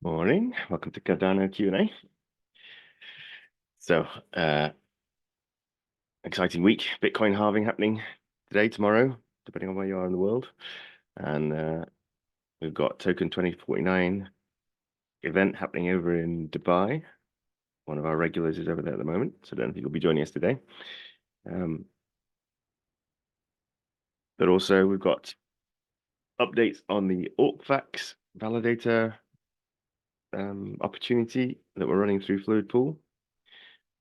Morning, welcome to Cardano Q&A. So, exciting week, Bitcoin halving happening today, tomorrow, depending on where you are in the world. And we've got Token 2049 event happening over in Dubai. One of our regulars is over there at the moment, so I don't think he'll be joining us today. But also we've got updates on the AUKVAX validator opportunity that we're running through Fluid Pool.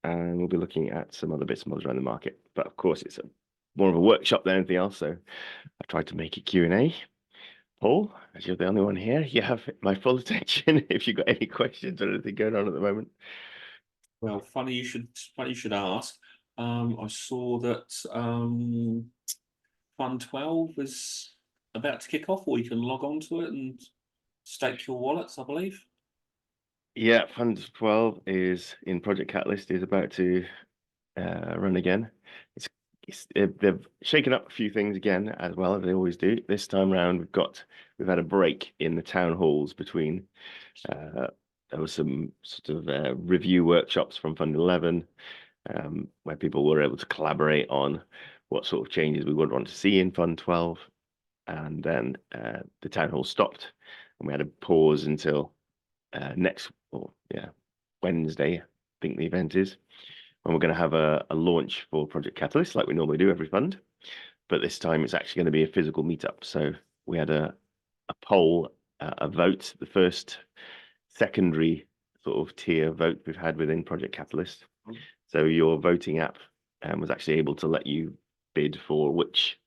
And we'll be looking at some other bits and bobs around the market. But of course, it's more of a workshop than anything else, so I tried to make it Q&A. Paul, as you're the only one here, you have my full attention if you've got any questions or anything going on at the moment. Well, funny you should ask. I saw that Fund 12 is about to kick off, or you can log on to it and stake your wallets, I believe. Yeah, Fund 12 is in Project Catalyst, is about to run again. They've shaken up a few things again, as well as they always do. This time around, we've had a break in the town halls between. There was some sort of review workshops from Fund 11, where people were able to collaborate on what sort of changes we would want to see in Fund 12. And then the town hall stopped, and we had a pause until Wednesday, I think the event is. And we're going to have a launch for Project Catalyst, like we normally do every fund. But this time it's actually going to be a physical meetup. So we had a poll, a vote, the first secondary sort of tier vote we've had within Project Catalyst. So your voting app was actually able to let you bid for which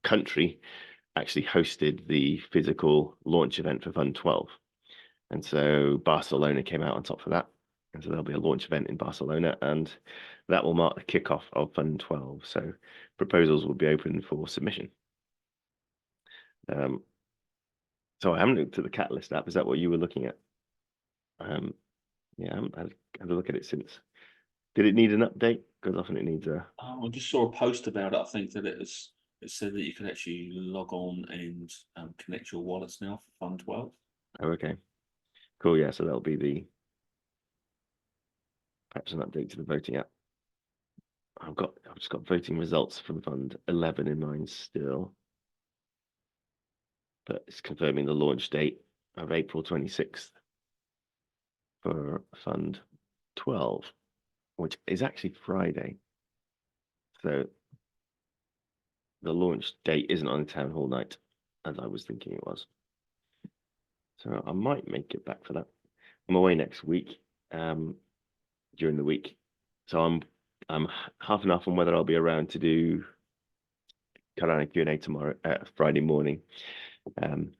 country actually hosted the physical launch event for Fund 12. And so Barcelona came out on top for that. And so there'll be a launch event in Barcelona, and that will mark the kickoff of Fund 12. So proposals will be open for submission. So I haven't looked at the Catalyst app. Is that what you were looking at? Yeah, I haven't had a look at it since. Did it need an update? Because often it needs a. I just saw a post about it. I think that it said that you can actually log on and connect your wallets now for Fund 12. Oh, okay. Cool. Yeah. So that'll be perhaps an update to the voting app. I've just got voting results from Fund 11 in mind still, but it's confirming the launch date of April 26th for Fund 12, which is actually Friday. So the launch date isn't on the town hall night, as I was thinking it was. So I might make it back for that. I'm away next week, during the week. So I'm half and half on whether I'll be around to do Cardano Q&A tomorrow, Friday morning,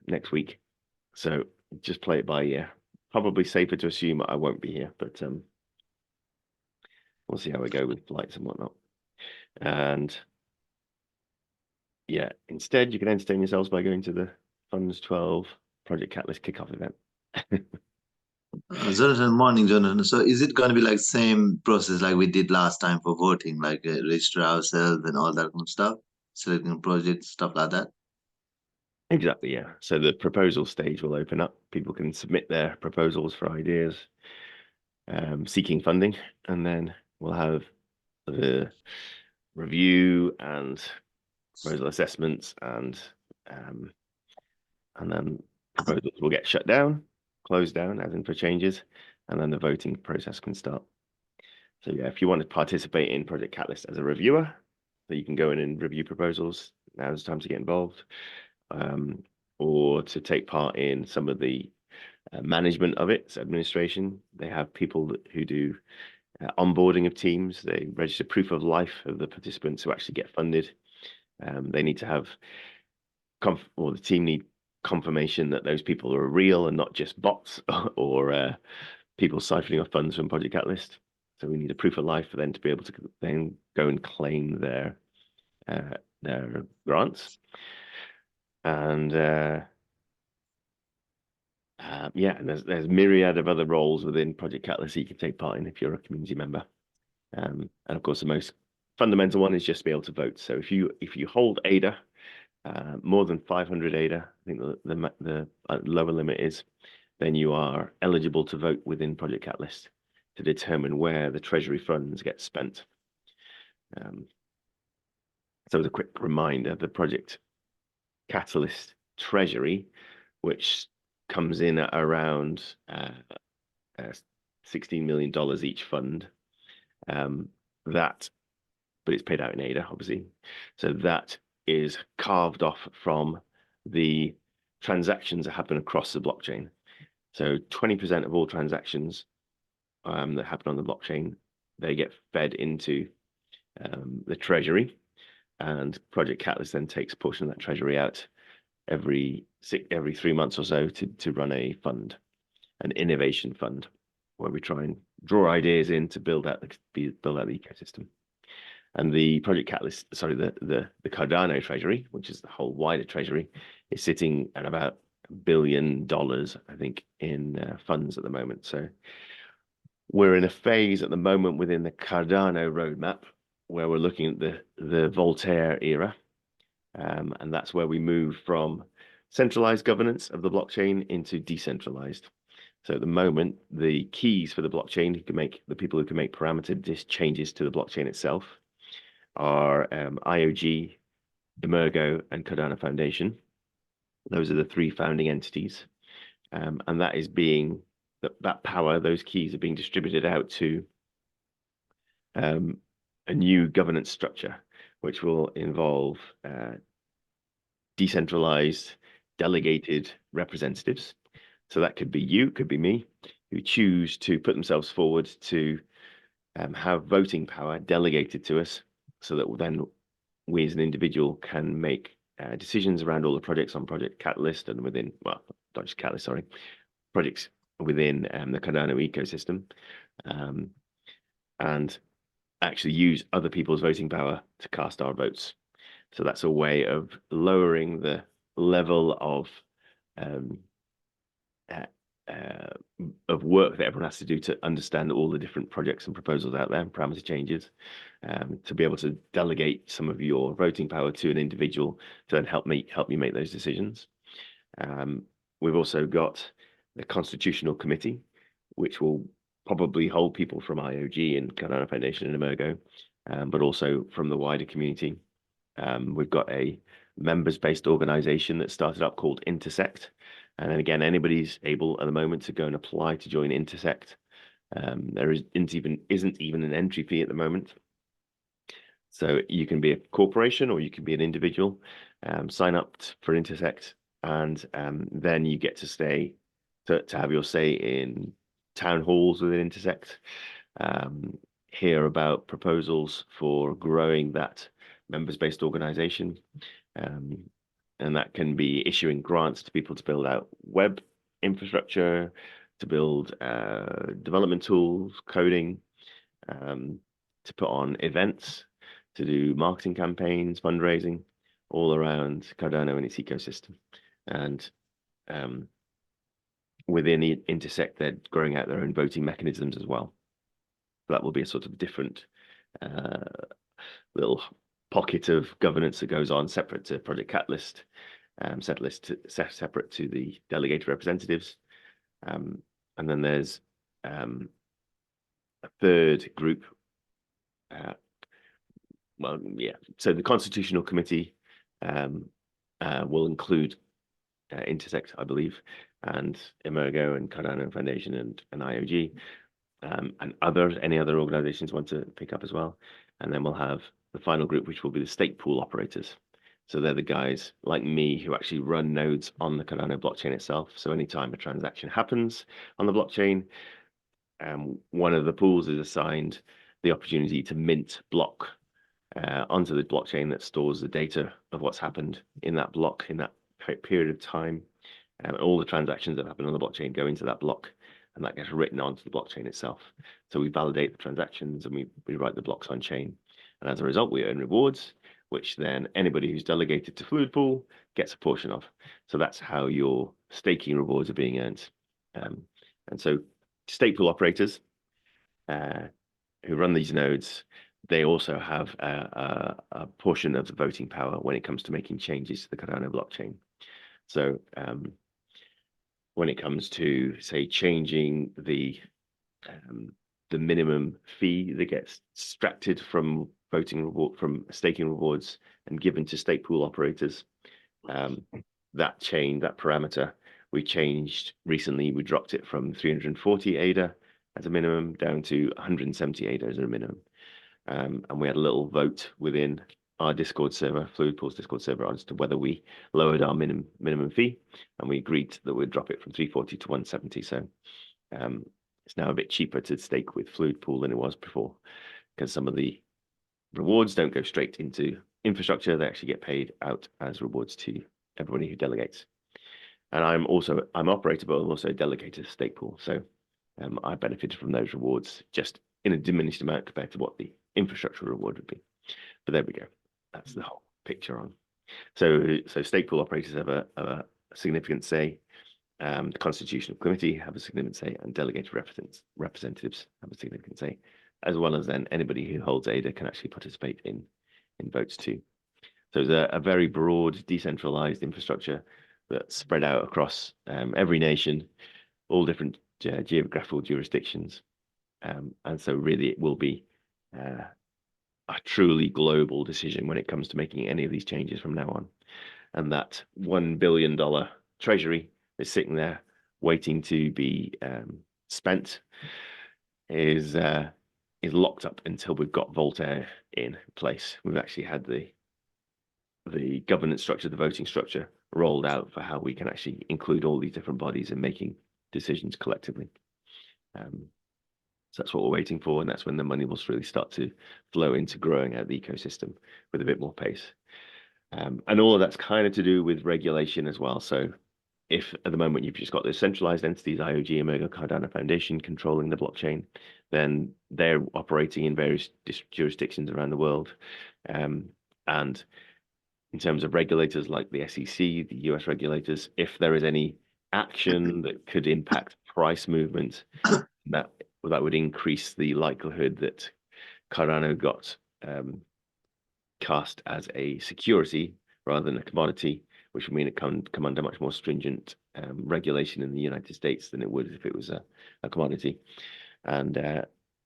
next week. So just play it by ear. Probably safer to assume I won't be here, but we'll see how we go with flights and whatnot. And yeah, instead you can entertain yourselves by going to the Funds 12 Project Catalyst kickoff event. Jonathan, morning, Jonathan. So is it going to be like same process like we did last time for voting, like register ourselves and all that kind of stuff, selecting projects, stuff like that? Exactly, yeah. So the proposal stage will open up. People can submit their proposals for ideas, seeking funding, and then we'll have the review and proposal assessments, and then proposals will get shut down, closed down, as in for changes, and then the voting process can start. So yeah, if you want to participate in Project Catalyst as a reviewer, so you can go in and review proposals, now's the time to get involved. Or to take part in some of the management of it, so administration. They have people who do onboarding of teams. They register proof of life of the participants who actually get funded. They need to have, or the team need confirmation that those people are real and not just bots or people siphoning off funds from Project Catalyst. So we need a proof of life for them to be able to then go and claim their grants. And yeah, and there's myriad of other roles within Project Catalyst that you can take part in if you're a community member. And of course, the most fundamental one is just to be able to vote. So if you hold ADA, more than 500 ADA, I think the lower limit is, then you are eligible to vote within Project Catalyst to determine where the treasury funds get spent. So as a quick reminder, the Project Catalyst treasury, which comes in at around $16 million each fund, but it's paid out in ADA, obviously. So that is carved off from the transactions that happen across the blockchain. So 20% of all transactions that happen on the blockchain, they get fed into the treasury, and Project Catalyst then takes a portion of that treasury out every 3 months or so to run a fund, an innovation fund, where we try and draw ideas in to build out the ecosystem. And the Project Catalyst, sorry, the Cardano treasury, which is the whole wider treasury, is sitting at about $1 billion, I think, in funds at the moment. So we're in a phase at the moment within the Cardano roadmap where we're looking at the Voltaire era. And that's where we move from centralized governance of the blockchain into decentralized. So at the moment, the keys for the blockchain, the people who can make parameter changes to the blockchain itself, are IOG, Emergo, and Cardano Foundation. Those are the 3 founding entities. And that is that power, those keys are being distributed out to a new governance structure, which will involve decentralized, delegated representatives. So that could be you, could be me, who choose to put themselves forward to have voting power delegated to us, so that then we as an individual can make decisions around all the projects on Project Catalyst and within, well, not just Catalyst, sorry, projects within the Cardano ecosystem, and actually use other people's voting power to cast our votes. So that's a way of lowering the level of work that everyone has to do to understand all the different projects and proposals out there and parameter changes, to be able to delegate some of your voting power to an individual to then help you make those decisions. We've also got the Constitutional Committee, which will probably hold people from IOG and Cardano Foundation and Emergo, but also from the wider community. We've got a members-based organization that started up called Intersect. And then again, anybody's able at the moment to go and apply to join Intersect. There isn't even an entry fee at the moment. So you can be a corporation or you can be an individual, sign up for Intersect, and then you get to have your say in town halls within Intersect, hear about proposals for growing that members-based organization. And that can be issuing grants to people to build out web infrastructure, to build development tools, coding, to put on events, to do marketing campaigns, fundraising, all around Cardano and its ecosystem. And within Intersect, they're growing out their own voting mechanisms as well. That will be a sort of different little pocket of governance that goes on separate to Project Catalyst, separate to the delegated representatives. And then there's a third group. So the Constitutional Committee will include Intersect, I believe, and Emergo and Cardano Foundation and IOG, and any other organizations want to pick up as well. And then we'll have the final group, which will be the stake pool operators. So they're the guys like me who actually run nodes on the Cardano blockchain itself. So anytime a transaction happens on the blockchain, one of the pools is assigned the opportunity to mint block onto the blockchain that stores the data of what's happened in that block in that period of time. All the transactions that happen on the blockchain go into that block, and that gets written onto the blockchain itself. So we validate the transactions and we write the blocks on chain. And as a result, we earn rewards, which then anybody who's delegated to Fluid Pool gets a portion of. So that's how your staking rewards are being earned. And so stake pool operators who run these nodes, they also have a portion of the voting power when it comes to making changes to the Cardano blockchain. So when it comes to, say, changing the minimum fee that gets extracted from voting reward, from staking rewards, and given to stake pool operators. That parameter, we changed recently. We dropped it from 340 ADA as a minimum down to 170 ADA as a minimum. And we had a little vote within our Discord server, Fluid Pool's Discord server, as to whether we lowered our minimum fee, and we agreed that we'd drop it from 340 to 170. So it's now a bit cheaper to stake with Fluid Pool than it was before, because some of the rewards don't go straight into infrastructure; they actually get paid out as rewards to everybody who delegates. And I'm operator, but I'm also a delegator to stake pool, so I benefited from those rewards just in a diminished amount compared to what the infrastructure reward would be. But there we go. That's the whole picture on. So stake pool operators have a significant say. The Constitutional Committee have a significant say, and delegated representatives have a significant say, as well as then anybody who holds ADA can actually participate in votes too. So it's a very broad, decentralized infrastructure that's spread out across every nation, all different geographical jurisdictions. And so really it will be a truly global decision when it comes to making any of these changes from now on. And that $1 billion treasury is sitting there waiting to be spent is locked up until we've got Voltaire in place. We've actually had the governance structure, the voting structure rolled out for how we can actually include all these different bodies in making decisions collectively. So that's what we're waiting for, and that's when the money will really start to flow into growing out the ecosystem with a bit more pace. And all of that's kind of to do with regulation as well. So if at the moment you've just got those centralized entities, IOG, Omega, Cardano Foundation, controlling the blockchain, then they're operating in various jurisdictions around the world. And in terms of regulators like the SEC, the US regulators, if there is any action that could impact price movement, that would increase the likelihood that Cardano got cast as a security rather than a commodity, which would mean it come under much more stringent regulation in the United States than it would if it was a commodity. And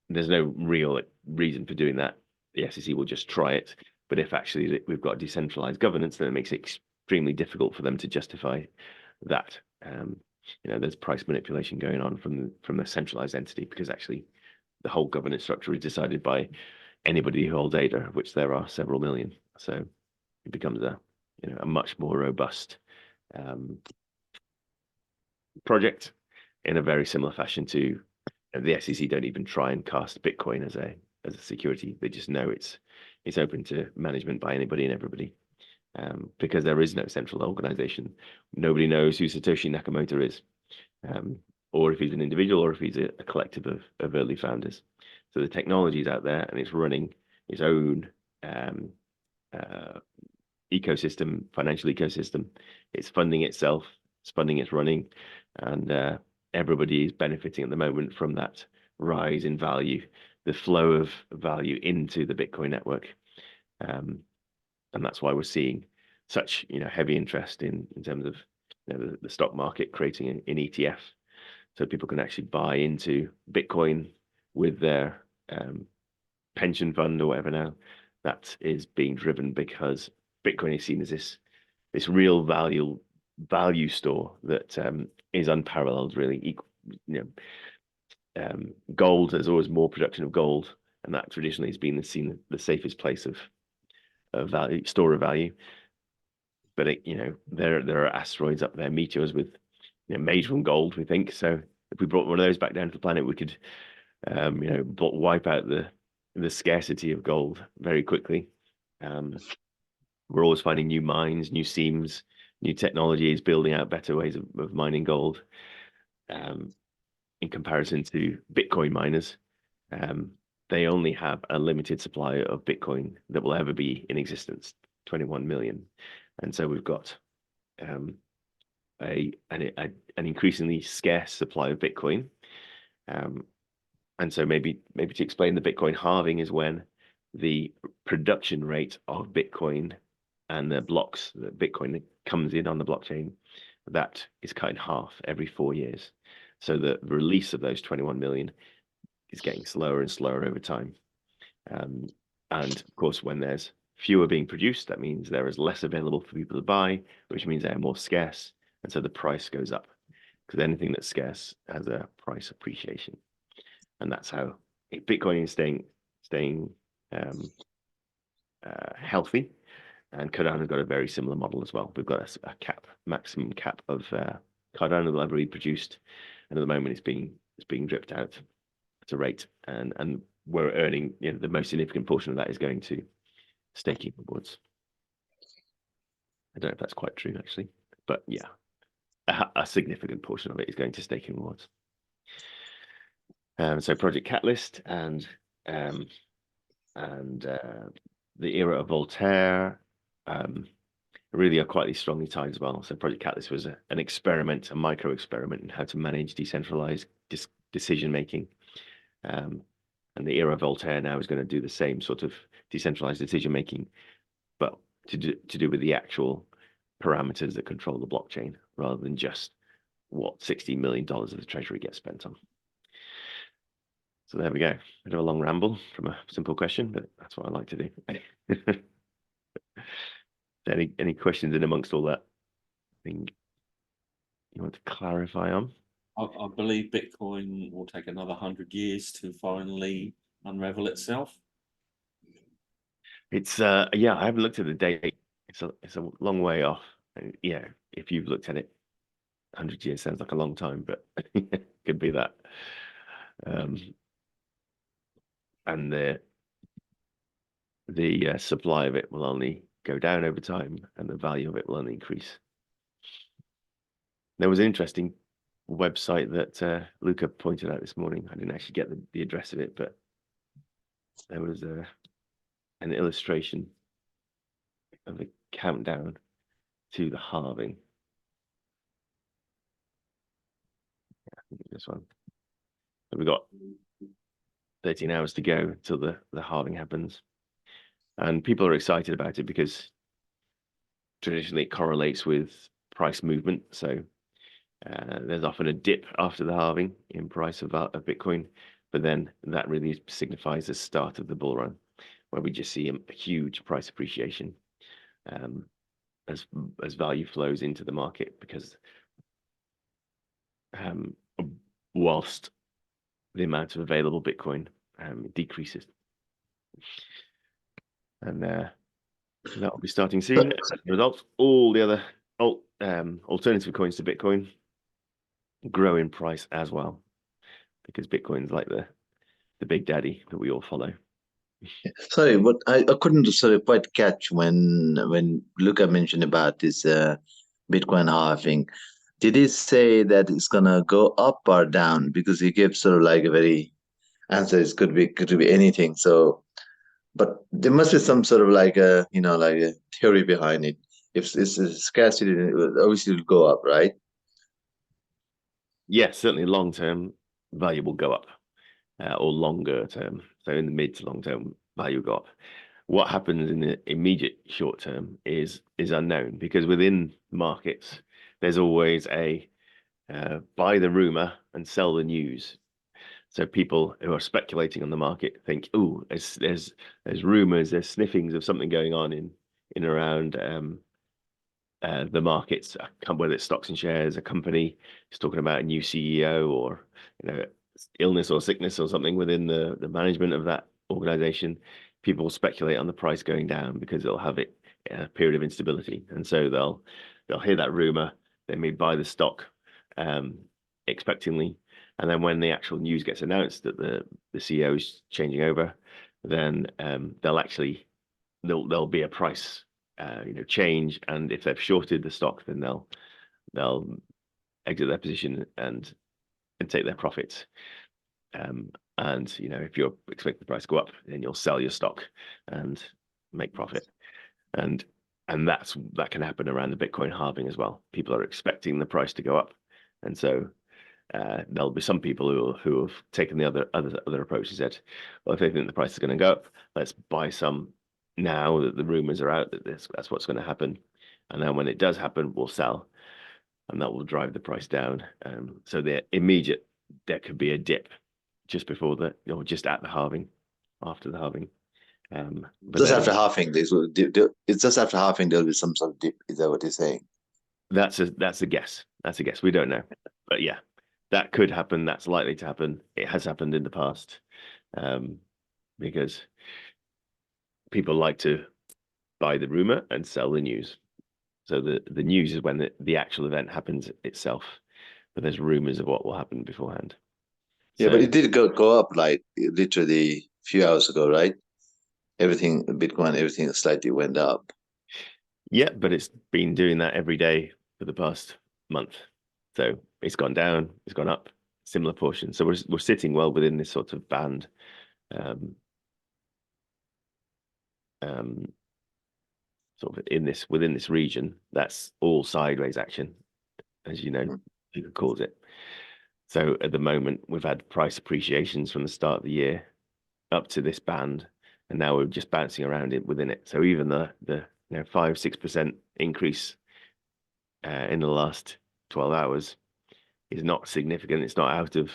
there's no real reason for doing that. The SEC will just try it. But if actually we've got decentralized governance, then it makes it extremely difficult for them to justify that. There's price manipulation going on from the centralized entity, because actually the whole governance structure is decided by anybody who holds ADA, of which there are several million. So it becomes a much more robust project in a very similar fashion to the SEC. Don't even try and cast Bitcoin as a security. They just know it's open to management by anybody and everybody, because there is no central organization. Nobody knows who Satoshi Nakamoto is, or if he's an individual, or if he's a collective of early founders. So the technology is out there, and it's running its own ecosystem, financial ecosystem. It's funding itself, it's funding its running, and everybody is benefiting at the moment from that rise in value, the flow of value into the Bitcoin network. And that's why we're seeing such heavy interest in terms of the stock market creating an ETF, so people can actually buy into Bitcoin with their pension fund or whatever. Now that is being driven because Bitcoin is seen as this real value store that is unparalleled, really. Gold, there's always more production of gold, and that traditionally has been seen the safest place of value, store of value. But there are asteroids up there, meteors with made from gold, we think. So if we brought one of those back down to the planet, we could wipe out the scarcity of gold very quickly. We're always finding new mines, new seams, new technologies, building out better ways of mining gold. In comparison to Bitcoin miners, they only have a limited supply of Bitcoin that will ever be in existence, 21 million. And so we've got an increasingly scarce supply of Bitcoin. And so maybe to explain, the Bitcoin halving is when the production rate of Bitcoin and the blocks that Bitcoin comes in on the blockchain that is cut in half every 4 years. So the release of those 21 million is getting slower and slower over time. And of course, when there's fewer being produced, that means there is less available for people to buy, which means they're more scarce. And so the price goes up, because anything that's scarce has a price appreciation. And that's how Bitcoin is staying healthy. And Cardano's got a very similar model as well. We've got a maximum cap of Cardano that I've produced, and at the moment it's being dripped out at a rate, and we're earning, the most significant portion of that is going to staking rewards. I don't know if that's quite true actually, but yeah, a significant portion of it is going to staking rewards. So Project Catalyst and the era of Voltaire really are quite strongly tied as well. So Project Catalyst was an experiment, a micro experiment in how to manage decentralized decision making. And the era of Voltaire now is going to do the same sort of decentralized decision making, but to do with the actual parameters that control the blockchain, rather than just what $60 million of the treasury gets spent on. So there we go. Bit of a long ramble from a simple question, but that's what I like to do. Any questions in amongst all that thing you want to clarify on? I believe Bitcoin will take another 100 years to finally unravel itself. It's yeah, I haven't looked at the date. It's a long way off. And yeah, if you've looked at it, 100 years sounds like a long time, but it could be that. And the supply of it will only go down over time, and the value of it will only increase. There was an interesting website that Luca pointed out this morning. I didn't actually get the address of it, but there was an illustration of a countdown to the halving. Yeah, I think this one. So we've got 13 hours to go until the halving happens. And people are excited about it because traditionally it correlates with price movement. So there's often a dip after the halving in price of Bitcoin, but then that really signifies the start of the bull run, where we just see a huge price appreciation as value flows into the market, because whilst the amount of available Bitcoin decreases. And that'll be starting soon. As a result, all the other alternative coins to Bitcoin grow in price as well, because Bitcoin's like the big daddy that we all follow. Sorry, but I couldn't sort of quite catch when Luca mentioned about this Bitcoin halving. Did he say that it's gonna go up or down? Because he gave sort of like a very answer. It could be anything. So, but there must be some sort of like a like a theory behind it. If it's a scarcity, obviously it'll go up, right? Yes, certainly long term value will go up, or longer term. So in the mid to long term, value will go up. What happens in the immediate short term is unknown, because within markets there's always a buy the rumor and sell the news. So people who are speculating on the market think, oh, there's rumors, there's sniffings of something going on in around the markets, whether it's stocks and shares, a company is talking about a new CEO, or illness or sickness or something within the management of that organization. People speculate on the price going down because they'll have it in a period of instability, and so they'll hear that rumor, they may buy the stock expectingly, and then when the actual news gets announced that the CEO is changing over, then there'll be a price change, and if they've shorted the stock, then they'll exit their position and take their profits. And if you're expecting the price to go up, then you'll sell your stock and make profit. And that can happen around the Bitcoin halving as well. People are expecting the price to go up, and so there'll be some people who have taken the other approach and said, well, if they think the price is going to go up, let's buy some now that the rumors are out that that's what's going to happen, and then when it does happen, we'll sell. and that will drive the price down. So there could be a dip just before or just at the halving, after the halving. But Just then after halving, it's just after halving there'll be some sort of dip. Is that what you're saying? that's a guess. That's a guess. We don't know, but yeah, that could happen. That's likely to happen. It has happened in the past, because people like to buy the rumor and sell the news. So the news is when the actual event happens itself, but there's rumors of what will happen beforehand. Yeah, So, but it did go up like literally a few hours ago, right? Bitcoin, everything slightly went up. yeah, but it's been doing that every day for the past month. So it's gone down, it's gone up, similar portion. So we're sitting well within this sort of band. Sort of within this region, that's all sideways action, as you know, people calls it. So at the moment, we've had price appreciations from the start of the year up to this band, and now we're just bouncing around it within it. So even the 5-6% increase in the last 12 hours is not significant. It's not out of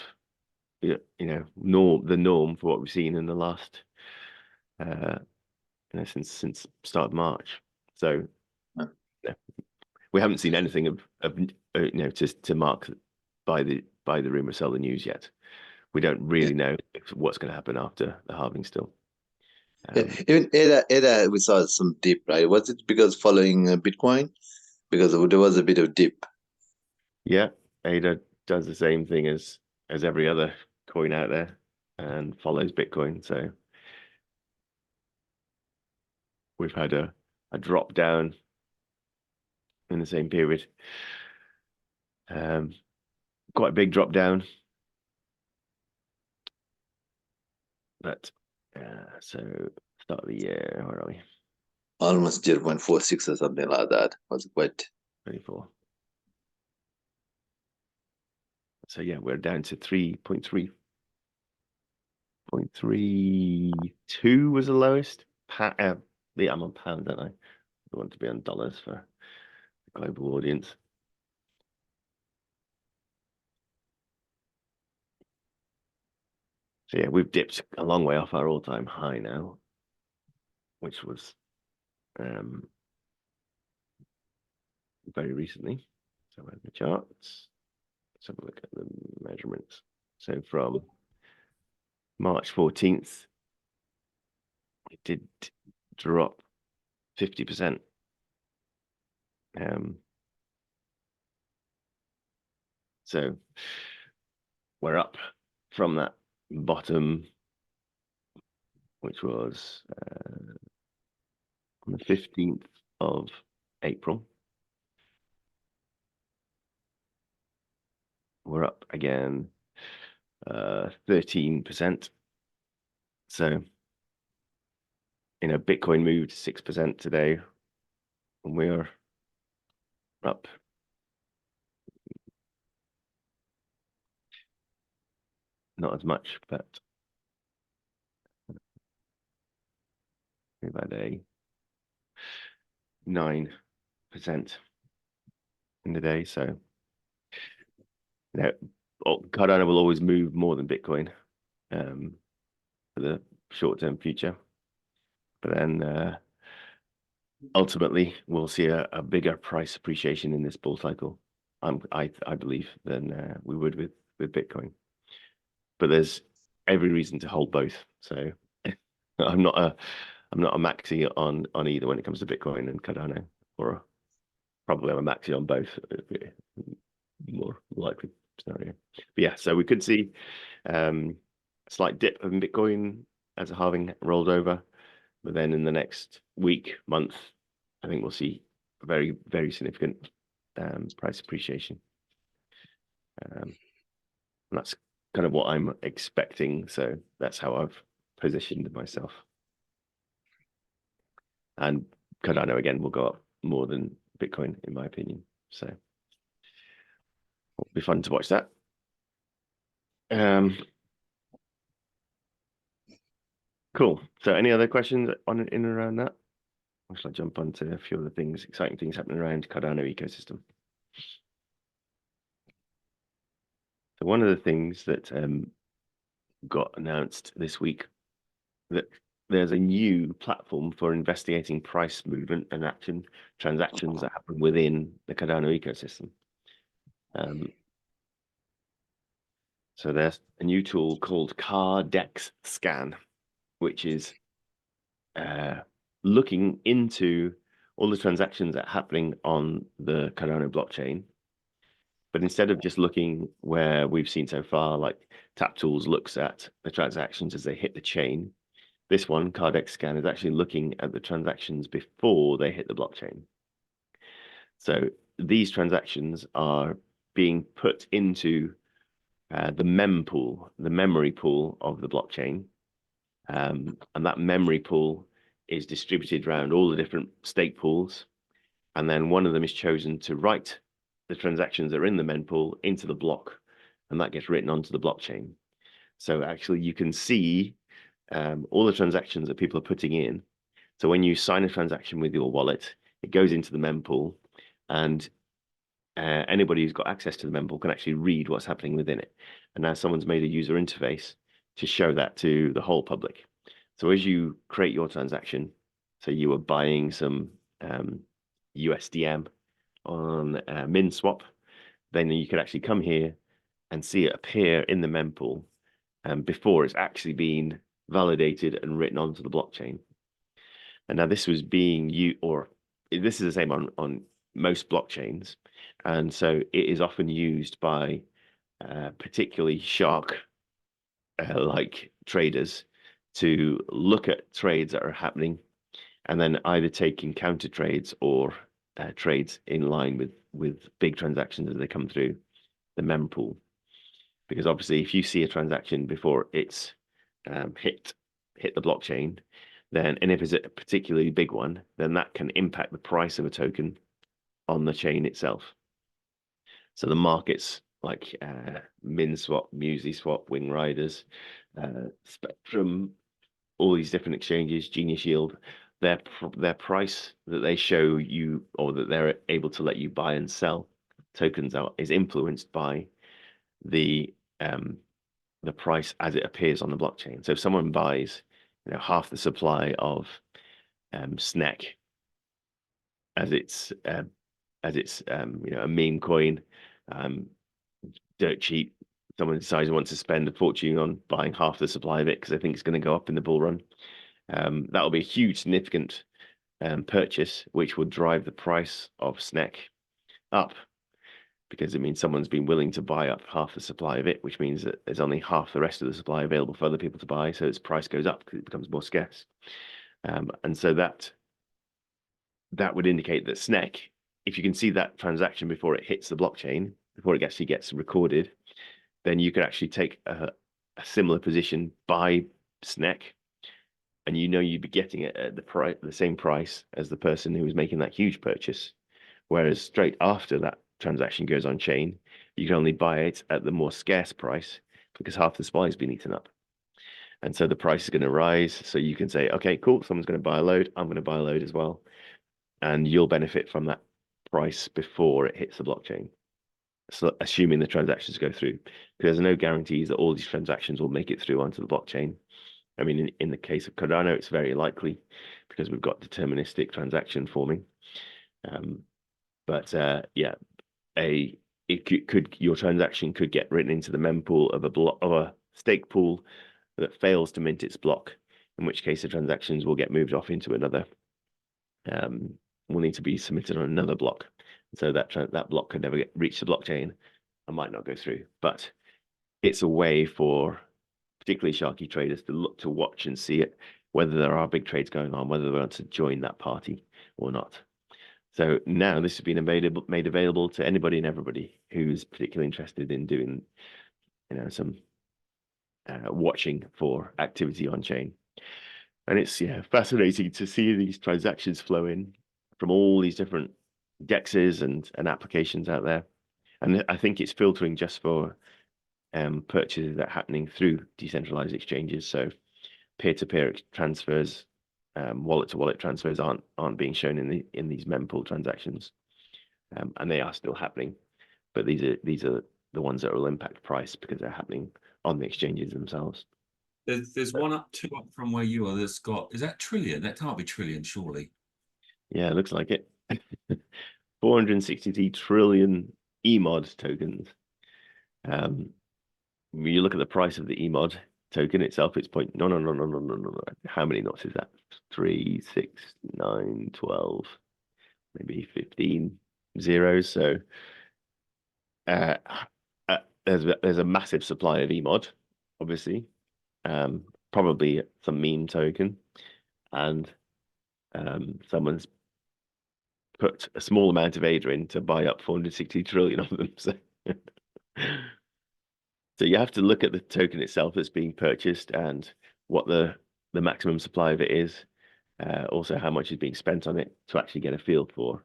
the norm for what we've seen in the last since start of March. So we haven't seen anything of to mark by the rumor sell the news yet. We don't really know what's going to happen after the halving still. Even ADA, we saw some dip, right? Was it because following Bitcoin? Because there was a bit of dip. Yeah, ADA does the same thing as every other coin out there and follows Bitcoin. So we've had a drop down in the same period. Quite a big drop down. But so start of the year, where are we? Almost 0.46 or something like that. Was quite 24. So yeah, we're down to 3.3. 0.32 was the lowest. I'm on pounds, don't I? I want to be on dollars for the global audience. So yeah, we've dipped a long way off our all-time high now, which was very recently. So where's the charts? Let's have a look at the measurements. So from March 14th, it did drop 50%. So we're up from that bottom, which was on the 15th of April. We're up again 13%. So, Bitcoin moved 6% today, and we're up not as much, but we've had a 9% in the day. So, Cardano will always move more than Bitcoin for the short-term future. But then ultimately, we'll see a bigger price appreciation in this bull cycle, I believe, than we would with Bitcoin. But there's every reason to hold both. So I'm not a maxi on either when it comes to Bitcoin and Cardano, or probably I'm a maxi on both, more likely scenario. But yeah, so we could see a slight dip of Bitcoin as a halving rolled over, but then in the next week, month, I think we'll see a very, very significant price appreciation. And that's kind of what I'm expecting. So that's how I've positioned myself. And Cardano again will go up more than Bitcoin, in my opinion. So it'll be fun to watch that. Cool. So any other questions in and around that? Or shall I jump onto a few other things, exciting things happening around Cardano ecosystem? So one of the things that got announced this week, that there's a new platform for investigating price movement and transactions that happen within the Cardano ecosystem. So there's a new tool called Cardex Scan, which is looking into all the transactions that are happening on the Cardano blockchain. But instead of just looking where we've seen so far, like TapTools looks at the transactions as they hit the chain, this one, Cardex Scan, is actually looking at the transactions before they hit the blockchain. So these transactions are being put into the mempool, the memory pool of the blockchain. And that memory pool is distributed around all the different stake pools. And then one of them is chosen to write the transactions that are in the mempool into the block, and that gets written onto the blockchain. So actually you can see all the transactions that people are putting in. So when you sign a transaction with your wallet, it goes into the mempool, and anybody who's got access to the mempool can actually read what's happening within it. And now someone's made a user interface to show that to the whole public. So as you create your transaction, so you were buying some USDM on MinSwap, then you could actually come here and see it appear in the mempool before it's actually been validated and written onto the blockchain. And now this was being used, or this is the same on most blockchains. And so it is often used by particularly shark like traders to look at trades that are happening and then either taking counter trades or trades in line with big transactions as they come through the mempool. Because obviously, if you see a transaction before it's hit the blockchain, then, and if it's a particularly big one, then that can impact the price of a token on the chain itself. So the markets like MinSwap, MusiSwap, Wing Riders, Spectrum, all these different exchanges, Genius Yield, their price that they show you, or that they're able to let you buy and sell tokens out, is influenced by the price as it appears on the blockchain. So if someone buys, half the supply of SNEC as it's a meme coin, dirt cheap, someone decides they wants to spend a fortune on buying half the supply of it because they think it's going to go up in the bull run. That will be a huge, significant purchase, which will drive the price of SNEC up, because it means someone's been willing to buy up half the supply of it, which means that there's only half the rest of the supply available for other people to buy. So its price goes up because it becomes more scarce. And so that would indicate that SNEC, if you can see that transaction before it hits the blockchain, before it actually gets recorded, then you could actually take a similar position, buy SNEC, and you'd be getting it at the same price as the person who was making that huge purchase. Whereas straight after that transaction goes on chain, you can only buy it at the more scarce price because half the supply has been eaten up. And so the price is going to rise. So you can say, okay, cool, someone's going to buy a load, I'm going to buy a load as well. And you'll benefit from that price before it hits the blockchain. So assuming the transactions go through, because there's no guarantees that all these transactions will make it through onto the blockchain. I mean, in the case of Cardano, it's very likely because we've got deterministic transaction forming. Your transaction could get written into the mempool of a stake pool that fails to mint its block, in which case the transactions will get moved off into another. Will need to be submitted on another block, so that block could never reach the blockchain and might not go through. But it's a way for particularly sharky traders to look to watch and see it, whether there are big trades going on, whether they want to join that party or not. So now this has been made available to anybody and everybody who's particularly interested in doing, some watching for activity on chain. And it's fascinating to see these transactions flow in from all these different dexes and applications out there. And I think it's filtering just for purchases that are happening through decentralized exchanges. So peer-to-peer transfers, wallet-to-wallet transfers aren't being shown in these mempool transactions, and they are still happening. But these are the ones that will impact price because they're happening on the exchanges themselves. There's one up, two up from where you are. That's got, is that Trillion? That can't be Trillion, surely. Yeah, it looks like it. 463 trillion EMOD tokens. When you look at the price of the EMOD token itself, it's no. How many knots is that? 3, 6, 9, 12, maybe 15 zeros. So there's a massive supply of EMOD, obviously. Probably some meme token, and someone's put a small amount of ADA in to buy up 460 trillion of them. So, so you have to look at the token itself that's being purchased and what the maximum supply of it is. Also, how much is being spent on it to actually get a feel for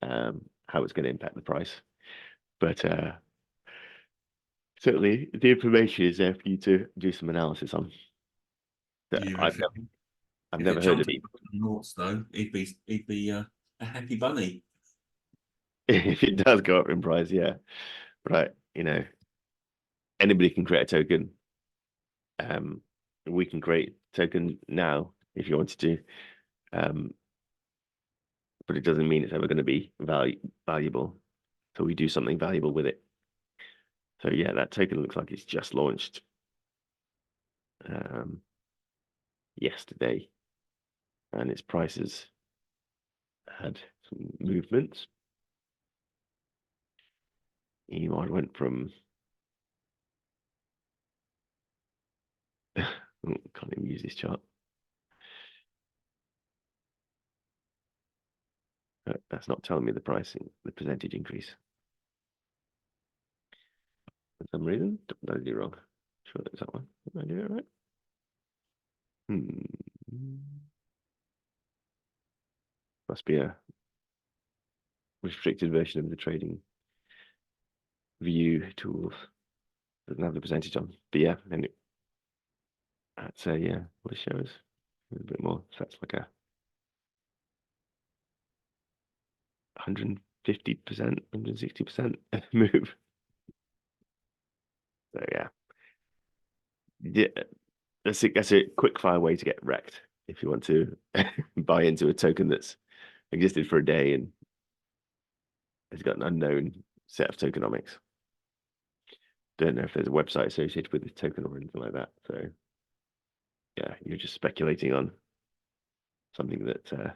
how it's going to impact the price. But certainly, the information is there for you to do some analysis on. Yeah, I've never heard of it. Noughts, though, he'd be a happy bunny. If it does go up in price, yeah. Right, anybody can create a token. We can create a token now if you wanted to. But it doesn't mean it's ever going to be valuable. So we do something valuable with it. So yeah, that token looks like it's just launched yesterday, and its prices had some movements. EMOD went from can't even use this chart. That's not telling me the pricing, the percentage increase. For some reason, did I do wrong? Sure, that's that one. Did I do it right? Must be a restricted version of the trading view tools. Doesn't have the percentage on, but yeah, and that's yeah, what it shows a bit more. So that's like a 150%, 160% move. So yeah, that's a quick fire way to get wrecked if you want to buy into a token that's existed for a day and has got an unknown set of tokenomics. Don't know if there's a website associated with the token or anything like that. So yeah, you're just speculating on something that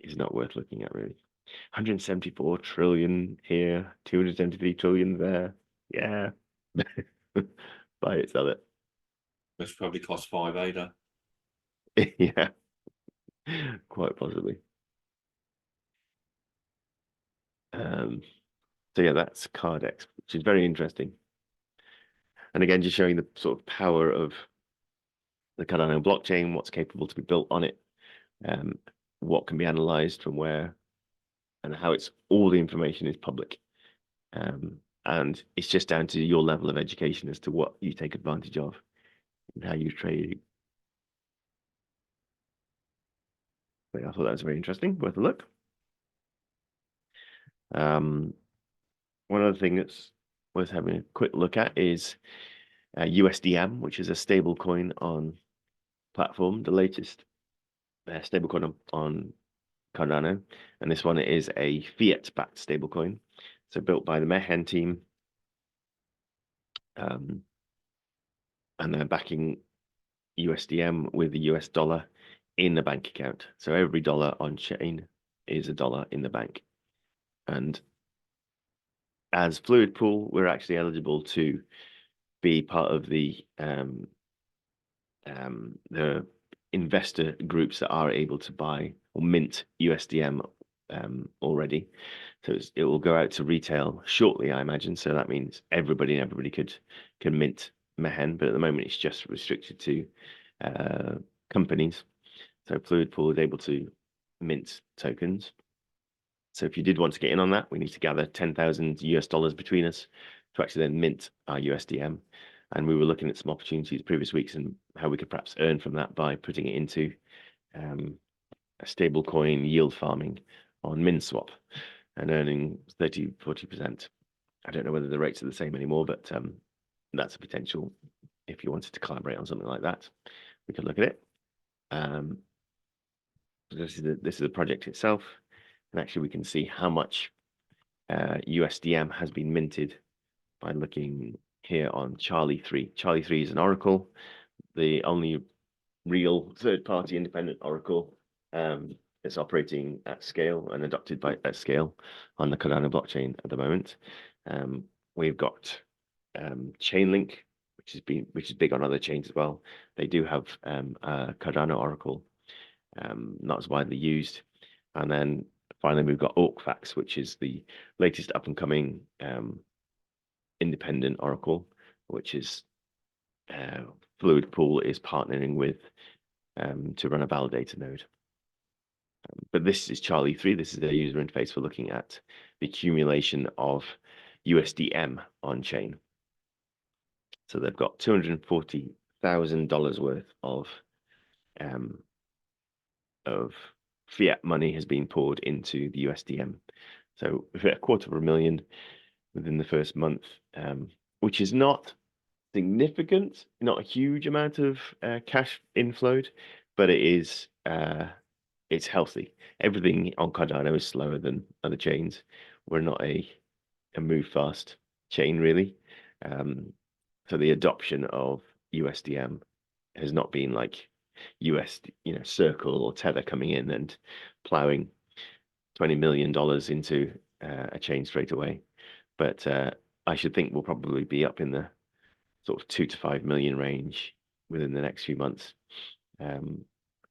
is not worth looking at, really. 174 trillion here, 273 trillion there. Yeah. Buy it, sell it. Which probably cost 5 ADA. Yeah, quite possibly. So yeah, that's Cardex, which is very interesting. And again, just showing the sort of power of the Cardano blockchain, what's capable to be built on it, what can be analyzed from where, and how it's all the information is public. And it's just down to your level of education as to what you take advantage of and how you trade. But I thought that was very interesting, worth a look. One other thing that's worth having a quick look at is USDM, which is a stable coin on platform, the latest stablecoin on Cardano, and this one is a fiat-backed stablecoin, so built by the Mehen team, and they're backing USDM with the US dollar in the bank account. So every dollar on chain is a dollar in the bank, and as Fluid Pool, we're actually eligible to be part of the investor groups that are able to buy or mint USDM already. So it will go out to retail shortly, I imagine. So that means everybody can mint Mehen, but at the moment it's just restricted to companies. So Fluid Pool is able to mint tokens. So if you did want to get in on that, we need to gather 10,000 US dollars between us to actually then mint our USDM. And we were looking at some opportunities previous weeks and how we could perhaps earn from that by putting it into a stable coin yield farming on MinSwap and earning 30-40%. I don't know whether the rates are the same anymore, but that's a potential. If you wanted to collaborate on something like that, we could look at it. This is the project itself, and actually we can see how much USDM has been minted by looking here on Charlie 3. Charlie 3 is an oracle, the only real third-party independent oracle. It's operating at scale and adopted at scale on the Cardano blockchain at the moment. We've got Chainlink, which is big on other chains as well. They do have a Cardano oracle, not as widely used. And then finally we've got Orcfax, which is the latest up and coming independent oracle, which is Fluid Pool is partnering with to run a validator node. But this is Charlie 3. This is their user interface for looking at the accumulation of USDM on chain. So they've got $240,000 worth of fiat money has been poured into the USDM. So we've hit $250,000 within the first month, which is not significant, not a huge amount of cash inflowed, but it is it's healthy. Everything on Cardano is slower than other chains. We're not a move fast chain really. So the adoption of USDM has not been like Circle or Tether coming in and plowing $20 million into a chain straight away. But I should think we'll probably be up in the sort of 2 to 5 million range within the next few months,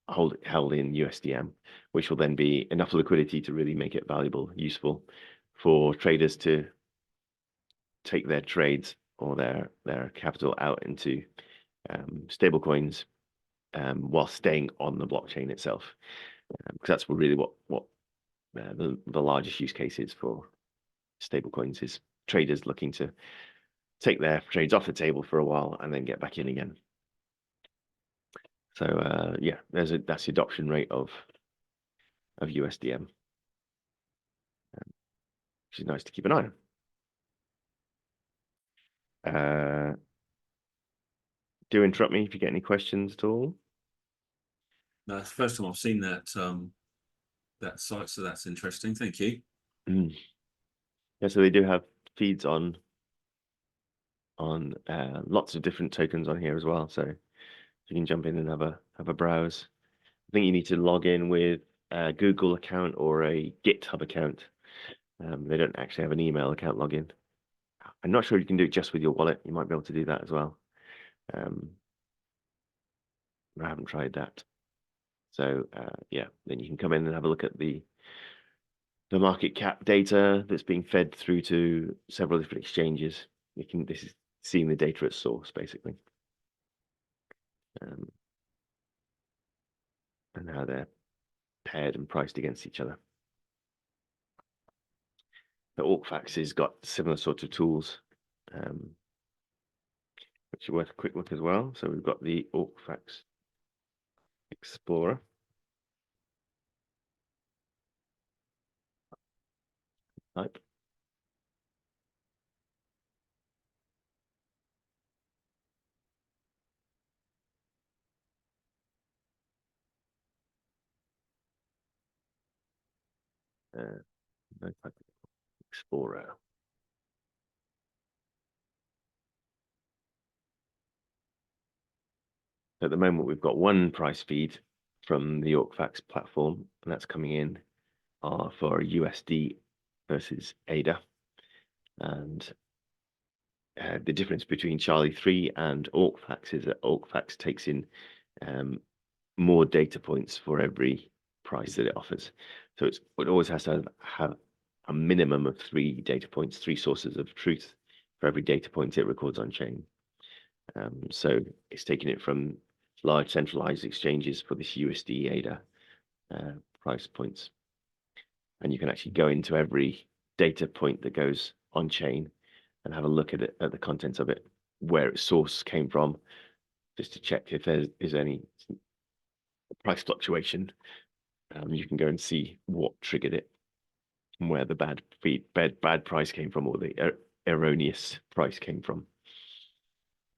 held in USDM, which will then be enough liquidity to really make it valuable, useful for traders to take their trades or their capital out into stable coins while staying on the blockchain itself, because that's really what the largest use case is for stable coins, is traders looking to take their trades off the table for a while and then get back in again. So yeah, that's the adoption rate of USDM, which is nice to keep an eye on. Do interrupt me if you get any questions at all. No, it's the first time I've seen that that site, so that's interesting. Thank you. Yeah, so they do have feeds on lots of different tokens on here as well. So you can jump in and have a browse. I think you need to log in with a Google account or a GitHub account. They don't actually have an email account login. I'm not sure you can do it just with your wallet. You might be able to do that as well. I haven't tried that. So yeah, then you can come in and have a look at the market cap data that's being fed through to several different exchanges. This is seeing the data at source basically, and how they're paired and priced against each other. The Orcfax has got similar sorts of tools, which are worth a quick look as well. So we've got the Orcfax Explorer. Type. Explorer. At the moment, we've got one price feed from the Orcfax platform, and that's coming in for USD versus ADA. And the difference between Charlie 3 and Orcfax is that Orcfax takes in more data points for every price that it offers. So it always has to have a minimum of 3 data points, 3 sources of truth for every data point it records on chain. So it's taking it from large centralized exchanges for this USD ADA price points. And you can actually go into every data point that goes on chain and have a look at it, at the contents of it, where its source came from, just to check if there is any price fluctuation. You can go and see what triggered it and where the bad price came from, or the erroneous price came from.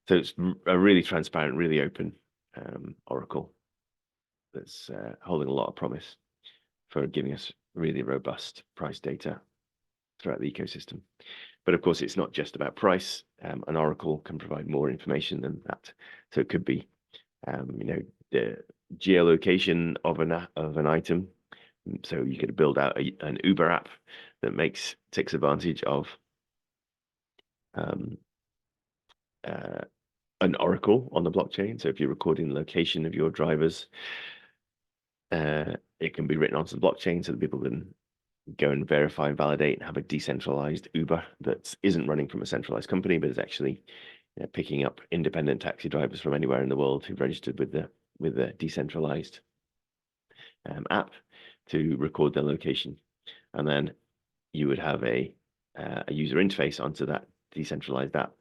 So it's a really transparent, really open Oracle that's holding a lot of promise for giving us really robust price data throughout the ecosystem. But of course, it's not just about price. An Oracle can provide more information than that. So it could be, the geolocation of an item. So you could build out an Uber app that takes advantage of an Oracle on the blockchain. So if you're recording the location of your drivers, it can be written onto the blockchain so that people can go and verify and validate and have a decentralized Uber that isn't running from a centralized company, but is actually picking up independent taxi drivers from anywhere in the world who've registered with the decentralized app to record their location. And then you would have a user interface onto that decentralized app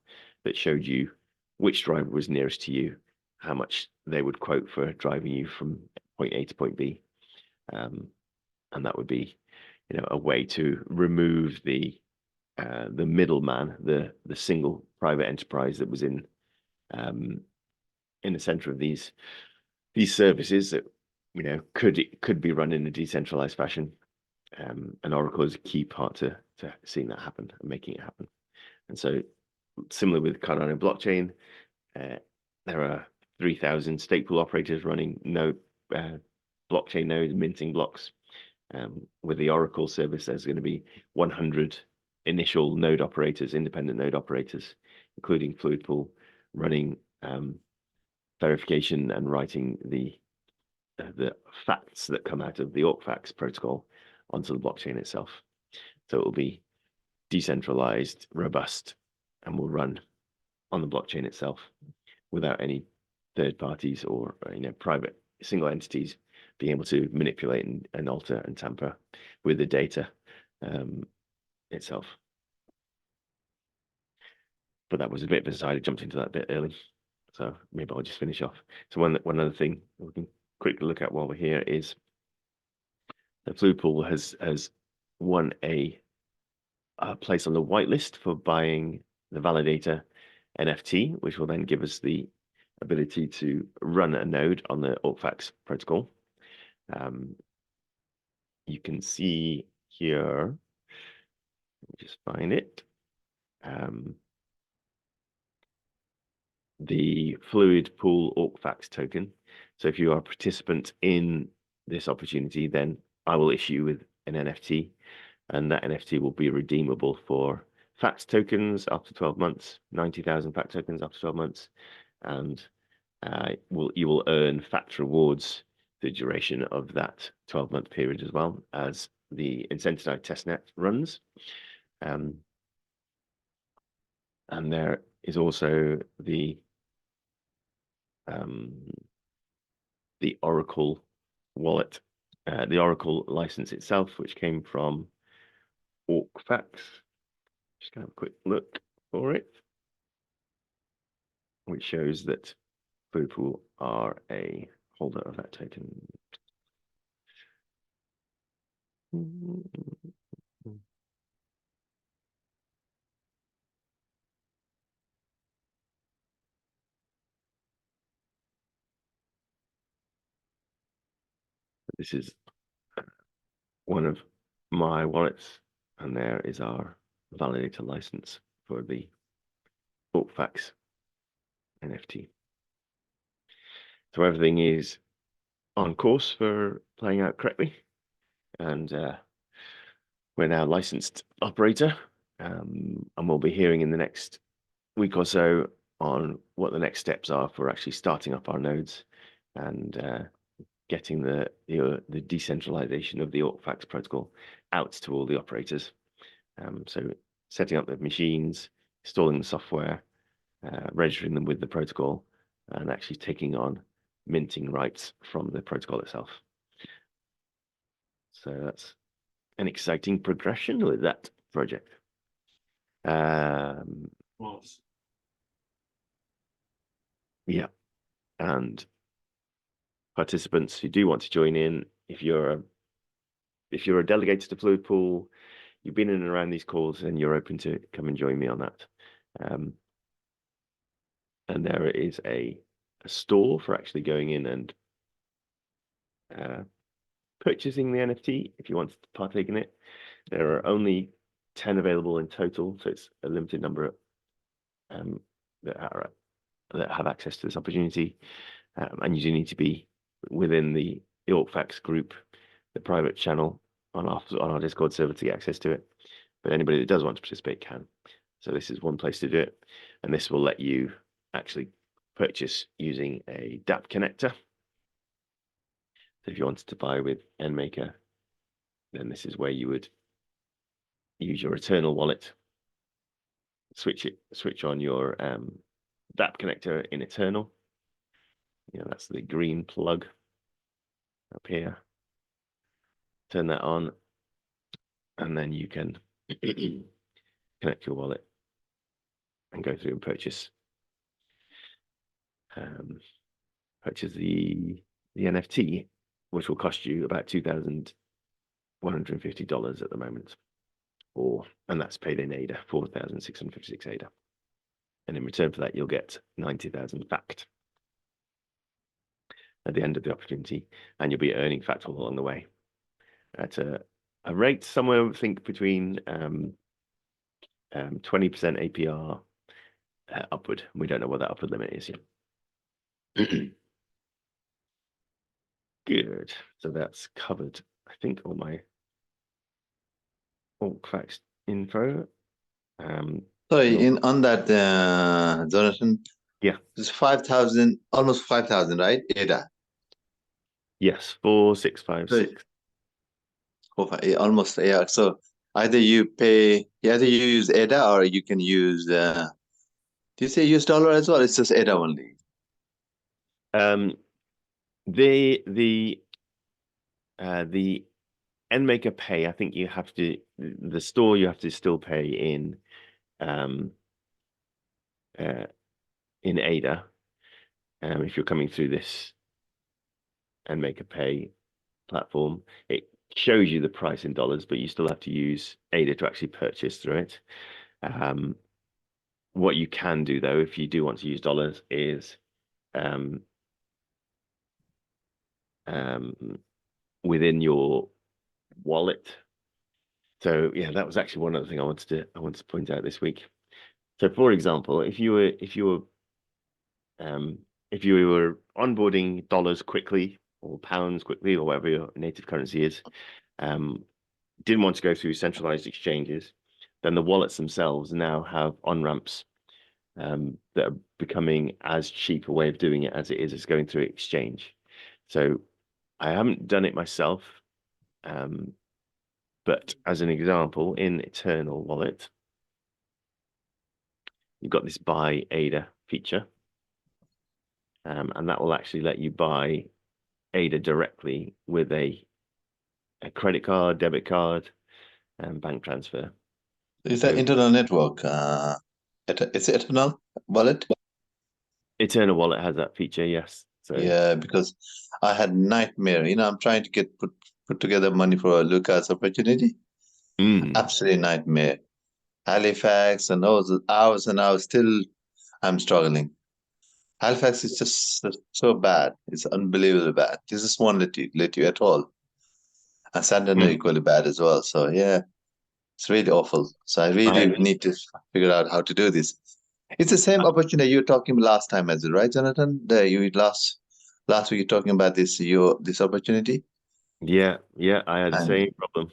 that showed you which driver was nearest to you, how much they would quote for driving you from point A to point B. And that would be, a way to remove the middleman, the single private enterprise that was in the center of these services that could be run in a decentralized fashion. And Oracle is a key part to seeing that happen and making it happen. And so, similar with Cardano blockchain, there are 3,000 stake pool operators running blockchain nodes, minting blocks. With the Oracle service, there's going to be 100 initial node operators, independent node operators, including Fluid Pool, running verification and writing the facts that come out of the AucFacts protocol onto the blockchain itself. So it will be decentralized, robust, and will run on the blockchain itself without any third parties or private single entities being able to manipulate and alter and tamper with the data itself. But that was a bit of a aside. I jumped into that a bit early, so maybe I'll just finish off. So one other thing we can quickly look at while we're here is the Fluid Pool has won a place on the whitelist for buying the validator NFT, which will then give us the ability to run a node on the AucFacts protocol. You can see here, let me just find it, the Fluid Pool AucFacts token. So if you are a participant in this opportunity, then I will issue with an NFT, and that NFT will be redeemable for facts tokens after 12 months, 90,000 fact tokens after 12 months, and you will earn fact rewards the duration of that 12-month period, as well as the incentivized testnet runs. And there is also the Oracle wallet, the Oracle license itself, which came from AucFacts. Just gonna have a quick look for it, which shows that Fluid Pool are a holder of that token. This is one of my wallets, and there is our validator license for the AucFacts NFT. So everything is on course for playing out correctly, and we're now licensed operator, and we'll be hearing in the next week or so on what the next steps are for actually starting up our nodes and getting the decentralization of the AucFacts protocol out to all the operators. So setting up the machines, installing the software, registering them with the protocol, and actually taking on minting rights from the protocol itself. So that's an exciting progression with that project. Yeah, and participants who do want to join in, if you're a delegated to Fluid Pool, you've been in and around these calls and you're open to come and join me on that. And there is a store for actually going in and purchasing the NFT if you want to partake in it. There are only 10 available in total, so it's a limited number that have access to this opportunity. And you do need to be within the Orcfax group, the private channel on our Discord server to get access to it. But anybody that does want to participate can. So this is one place to do it, and this will let you actually purchase using a DApp connector. So if you wanted to buy with NMaker, then this is where you would use your Eternal wallet, switch on your DApp connector in Eternal. That's the green plug up here. Turn that on, and then you can connect your wallet and go through and purchase the NFT, which will cost you about $2,150 at the moment, and that's paid in ADA, 4,656 ADA, and in return for that you'll get 90,000 FACT at the end of the opportunity, and you'll be earning FACT all along the way at a rate somewhere, I think, between 20% APR upward. We don't know what that upward limit is yet. Good. So that's covered, I think, all my Orcfax info. Sorry, on that, Jonathan. Yeah. It's 5,000, almost 5,000, right? ADA. Yes, 4,656. Almost, yeah. So either you use ADA or you can use. Do you say US dollar as well? It's just ADA only. The NMaker Pay, I think you have to, the store you have to still pay in ADA if you're coming through this NMaker Pay platform. It shows you the price in dollars, but you still have to use ADA to actually purchase through it. What you can do, though, if you do want to use dollars, is within your wallet. So yeah, that was actually one other thing I wanted to point out this week. So for example, if you were onboarding dollars quickly or pounds quickly or whatever your native currency is, didn't want to go through centralized exchanges, then the wallets themselves now have on-ramps that are becoming as cheap a way of doing it as it is going through exchange. So I haven't done it myself, but as an example, in Eternal Wallet, you've got this buy ADA feature, and that will actually let you buy ADA directly with a credit card, debit card, and bank transfer. Is that internal network? It's Eternal Wallet? Eternal Wallet has that feature, yes. So yeah, because I had nightmare. I'm trying to put together money for a Lucas opportunity. Absolute nightmare. Halifax and all the hours and hours. Still, I'm struggling. Halifax is just so bad. It's unbelievably bad. This is won't let you at all. And Santander equally bad as well. So yeah, it's really awful. So I really need to figure out how to do this. It's the same opportunity you were talking last time as well, right, Jonathan? Last week you were talking about this opportunity. Yeah, I had the same problem.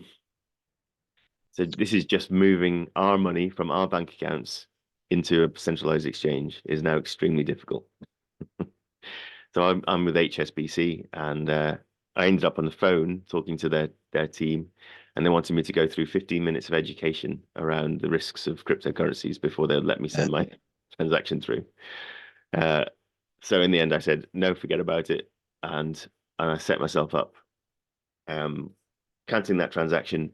So this is just moving our money from our bank accounts into a centralized exchange is now extremely difficult. So I'm with HSBC, and I ended up on the phone talking to their team, and they wanted me to go through 15 minutes of education around the risks of cryptocurrencies before they'd let me send my transaction through. So in the end, I said, no, forget about it. And I set myself up. Canceling that transaction,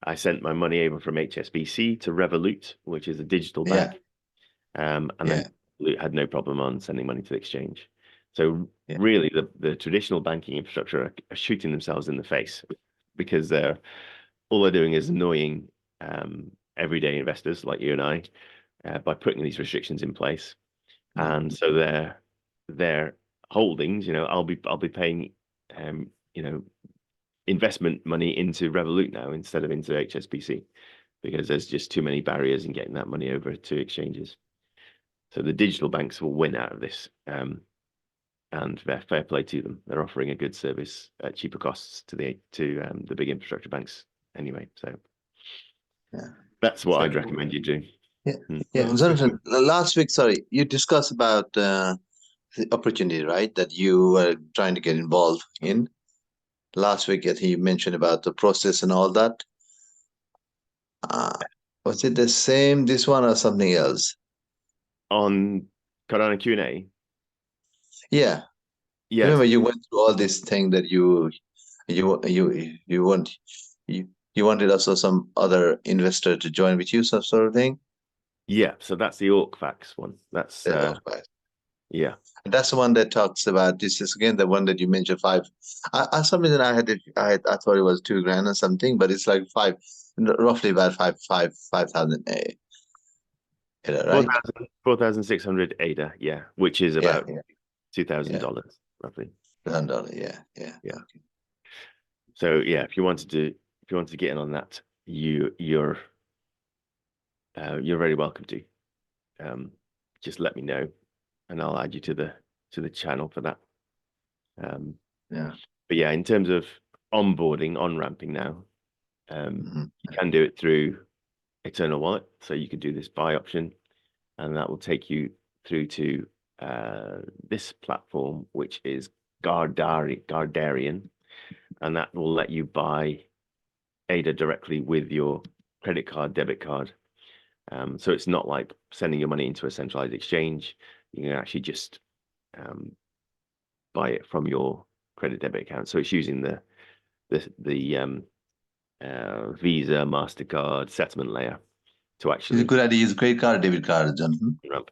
I sent my money over from HSBC to Revolut, which is a digital bank. And then Revolut had no problem on sending money to the exchange. So really, the traditional banking infrastructure are shooting themselves in the face because all they're doing is annoying everyday investors like you and I by putting these restrictions in place. Yeah. And so their holdings, I'll be paying investment money into Revolut now instead of into HSBC, because there's just too many barriers in getting that money over to exchanges. So the digital banks will win out of this, and fair play to them. They're offering a good service at cheaper costs to the big infrastructure banks anyway. So Yeah, that's what I'd So- recommend you do. yeah. so- Jonathan, last week, sorry, you discussed about the opportunity, right? That you were trying to get involved in. Last week, I think you mentioned about the process and all that. Was it the same this one or something else? On Cardano Q&A, Yeah. yes, Remember, you went through all this thing that you want you wanted also some other investor to join with you, some sort of thing. yeah. So that's the Orcfax one. That's Yeah, right. yeah. And that's the one that talks about this is again the one that you mentioned five. I some reason I thought it was 2 grand or something, but it's like five, roughly about 5,000 right? 4,600 ADA, yeah, which is Yeah, about yeah, $2,000 roughly. $1, yeah, yeah. Yeah. So yeah, if you wanted to get in on that, you're very welcome to. Just let me know, and I'll add you to the channel for that. Yeah. But yeah, in terms of onboarding, on-ramping now, Mhm. you can do it through Eternal Wallet. So you could do this buy option, and that will take you through to this platform, which is Gardarian, and that will let you buy ADA directly with your credit card, debit card. So it's not like sending your money into a centralized exchange. You can actually just buy it from your credit debit account. So it's using the Visa, MasterCard settlement layer to Is actually it good idea to use credit card or debit card, Jonathan? ramp.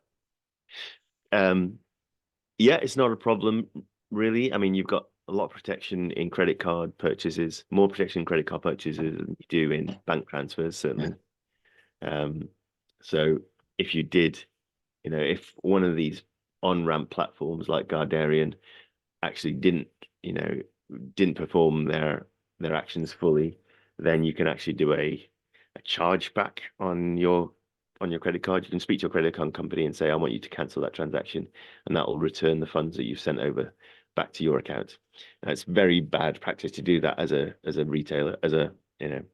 Yeah, it's not a problem really. I mean, you've got a lot of protection in credit card purchases, more protection in credit card purchases than you do in bank transfers, certainly. So if you did, if one of these on-ramp platforms like Gardarian actually didn't perform their actions fully, then you can actually do a chargeback on your credit card. You can speak to your credit card company and say, I want you to cancel that transaction, and that will return the funds that you've sent over back to your account. Now, it's very bad practice to do that as a retailer, as a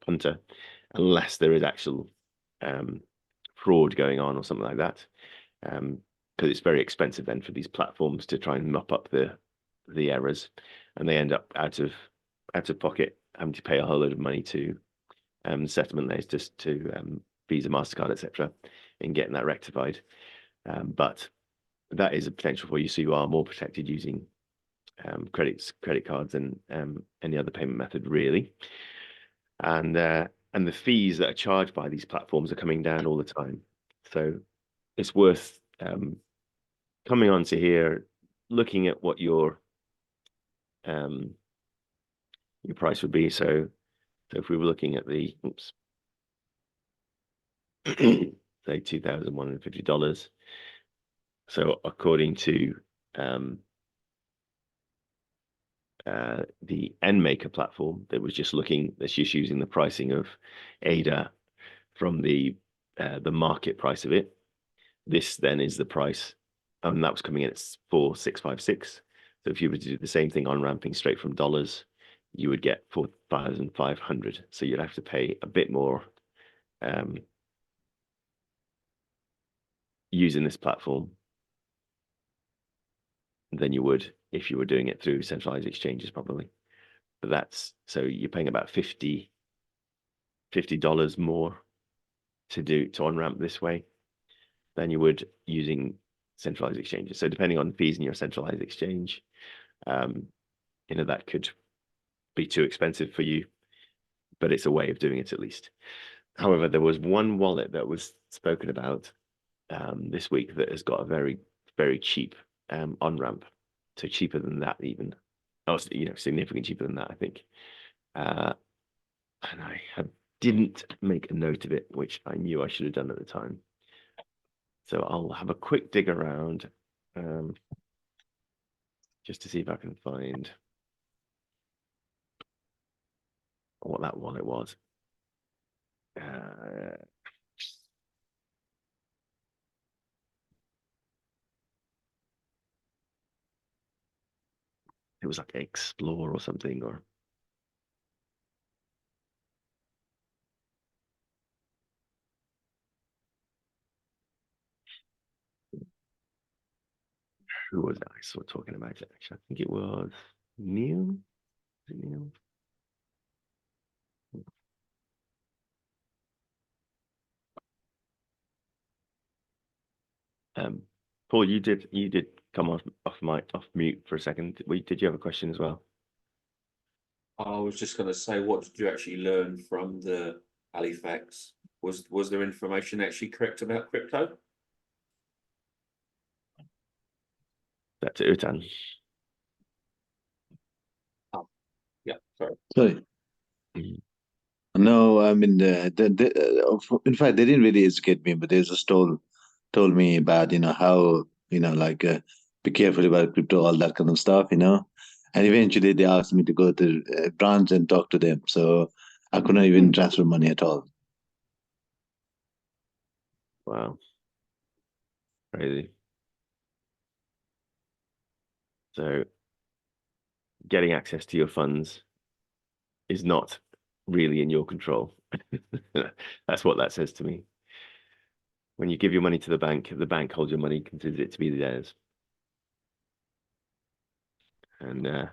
punter, unless there is actual fraud going on or something like that. Because it's very expensive then for these platforms to try and mop up the errors, and they end up out of pocket having to pay a whole load of money to settlement layers, just to Visa, MasterCard, etc., in getting that rectified. But that is a potential for you, so you are more protected using credit cards and any other payment method, really. And the fees that are charged by these platforms are coming down all the time, so it's worth coming onto here, looking at what your price would be. So if we were looking at the say $2,150. So according to the NMaker platform that's just using the pricing of ADA from the market price of it. This then is the price, and that was coming in at 4,656. So if you were to do the same thing on ramping straight from dollars, you would get 4,500. So you'd have to pay a bit more using this platform than you would if you were doing it through centralized exchanges, probably. But so you're paying about $50 more to on ramp this way than you would using centralized exchanges. So depending on the fees in your centralized exchange, that could be too expensive for you, but it's a way of doing it at least. However, there was one wallet that was spoken about this week that has got a very, very cheap on ramp, so cheaper than that even. Oh, significantly cheaper than that, I think. And I have didn't make a note of it, which I knew I should have done at the time. So I'll have a quick dig around just to see if I can find what that wallet was. It was like Explore or something, or who was I saw talking about it? Actually, I think it was Neil. Is it Neil? Paul, you did come off mute for a second. Did you have a question as well? I was just going to say, what did you actually learn from the Halifax? Was there information actually correct about crypto? That's Utan. Yeah, sorry. Sorry. Mhm. No, I mean, in fact, they didn't really educate me, but they just told me about, how, like, be careful about crypto, all that kind of stuff, And eventually they asked me to go to the branch and talk to them. So I couldn't even transfer money at all. Wow, crazy. So getting access to your funds is not really in your control. That's what that says to me. When you give your money to the bank holds your money, considers it to be theirs. And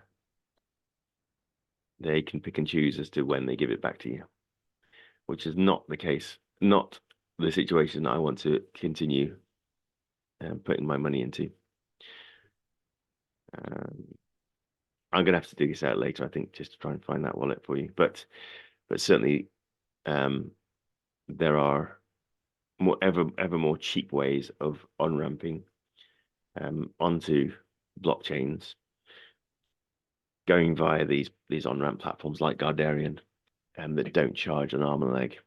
they can pick and choose as to when they give it back to you, which is not the case, not the situation I want to continue putting my money into. I'm going to have to dig this out later, I think, just to try and find that wallet for you. But certainly there are ever more cheap ways of on-ramping onto blockchains, going via these on-ramp platforms like Gardarian, that don't charge an arm and a leg.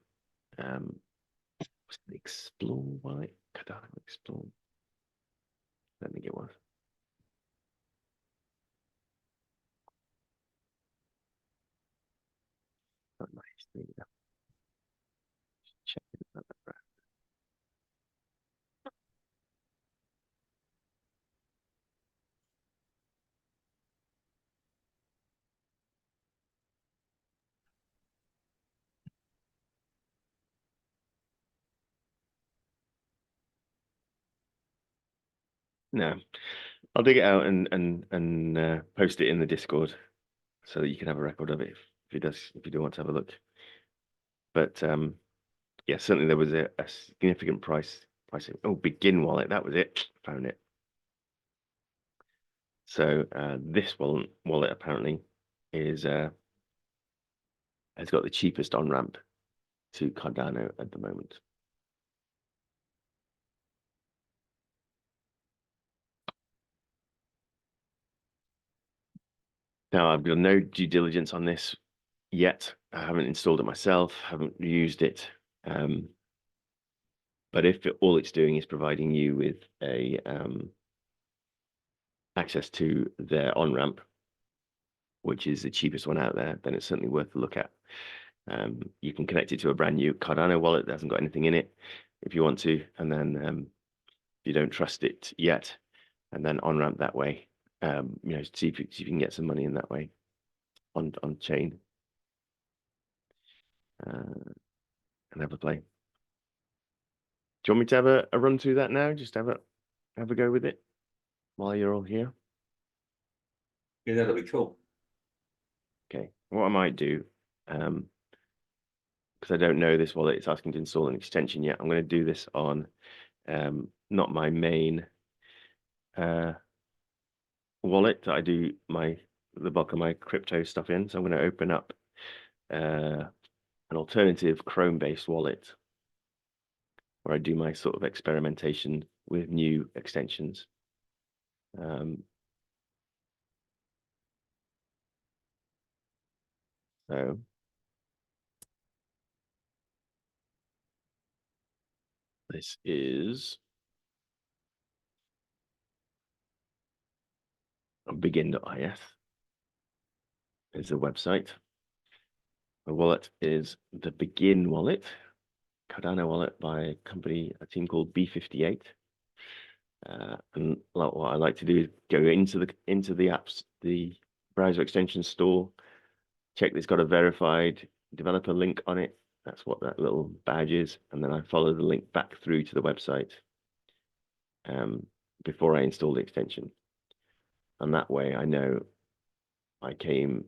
Was it Explore wallet? Cardano Explore. I don't think it was. Not nice. Check it out. No, I'll dig it out and post it in the Discord so that you can have a record of it if you do want to have a look. But yeah, certainly there was a significant pricing. Oh, Begin wallet, that was it. Found it. So this wallet apparently is has got the cheapest on ramp to Cardano at the moment. Now I've done no due diligence on this yet. I haven't installed it myself, haven't used it. But if all it's doing is providing you with a access to their on ramp, which is the cheapest one out there, then it's certainly worth a look at. You can connect it to a brand new Cardano wallet that hasn't got anything in it if you want to, and then if you don't trust it yet, and then on ramp that way. See if you can get some money in that way on chain, and have a play. Do you want me to have a run through that now? Just have a go with it while you're all here. Yeah, that'll be cool. Okay, what I might do, because I don't know this wallet, it's asking to install an extension yet. I'm going to do this on not my main wallet that I do the bulk of my crypto stuff in. So I'm going to open up an alternative Chrome-based wallet where I do my sort of experimentation with new extensions. So This is begin.is is the website. The wallet is the Begin wallet, Cardano wallet by a team called B58. And what I like to do is go into the apps, the browser extension store, check it's got a verified developer link on it. That's what that little badge is. And then I follow the link back through to the website before I install the extension. And that way I know I came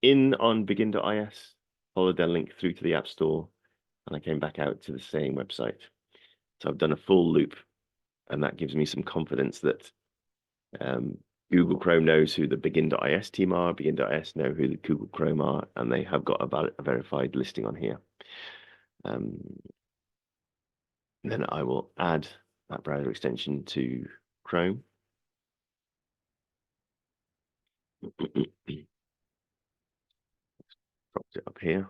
in on begin.is, followed their link through to the App Store, and I came back out to the same website. So I've done a full loop, and that gives me some confidence that Google Chrome knows who the begin.is team are, begin.is know who the Google Chrome are, and they have got a verified listing on here. Then I will add that browser extension to Chrome. Dropped it up here,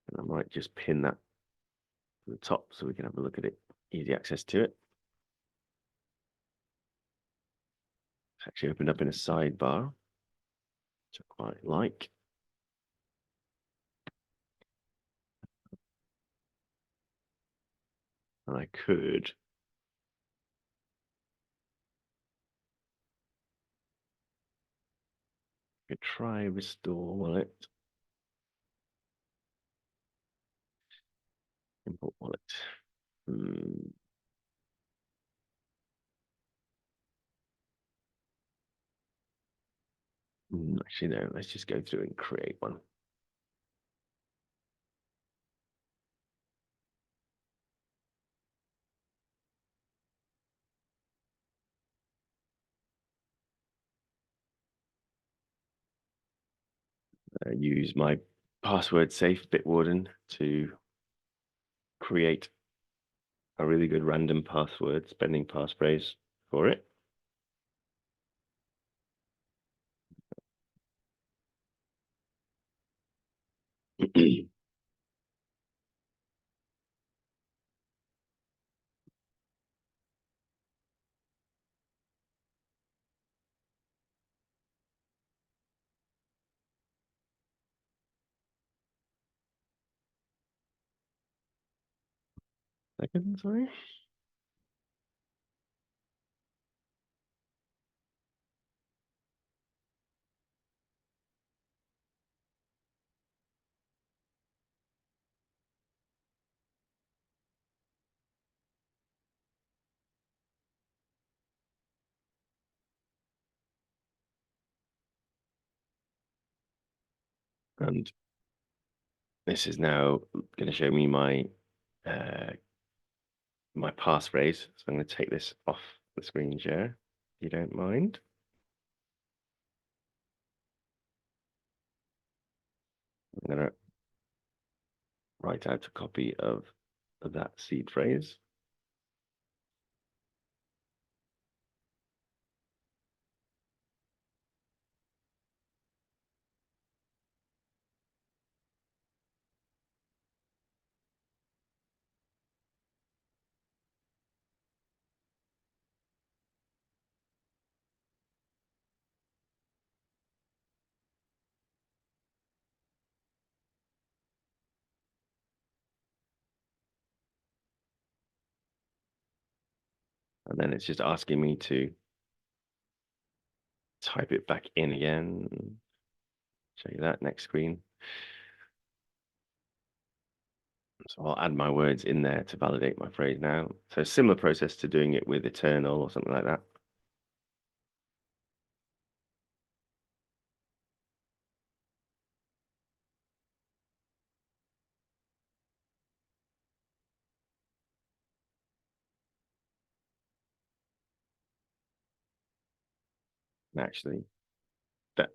and I might just pin that to the top so we can have a look at it, easy access to it. It's actually opened up in a sidebar, which I quite like. And I could try restore wallet. Import wallet. Actually, no, let's just go through and create one. Use my password safe Bitwarden to create a really good random password spending passphrase for it. Second, sorry. And this is now going to show me my my passphrase. So I'm going to take this off the screen share, if you don't mind. I'm going to write out a copy of that seed phrase. And then it's just asking me to type it back in again. Show you that next screen. So I'll add my words in there to validate my phrase now. So similar process to doing it with eternal or something like that. And actually, that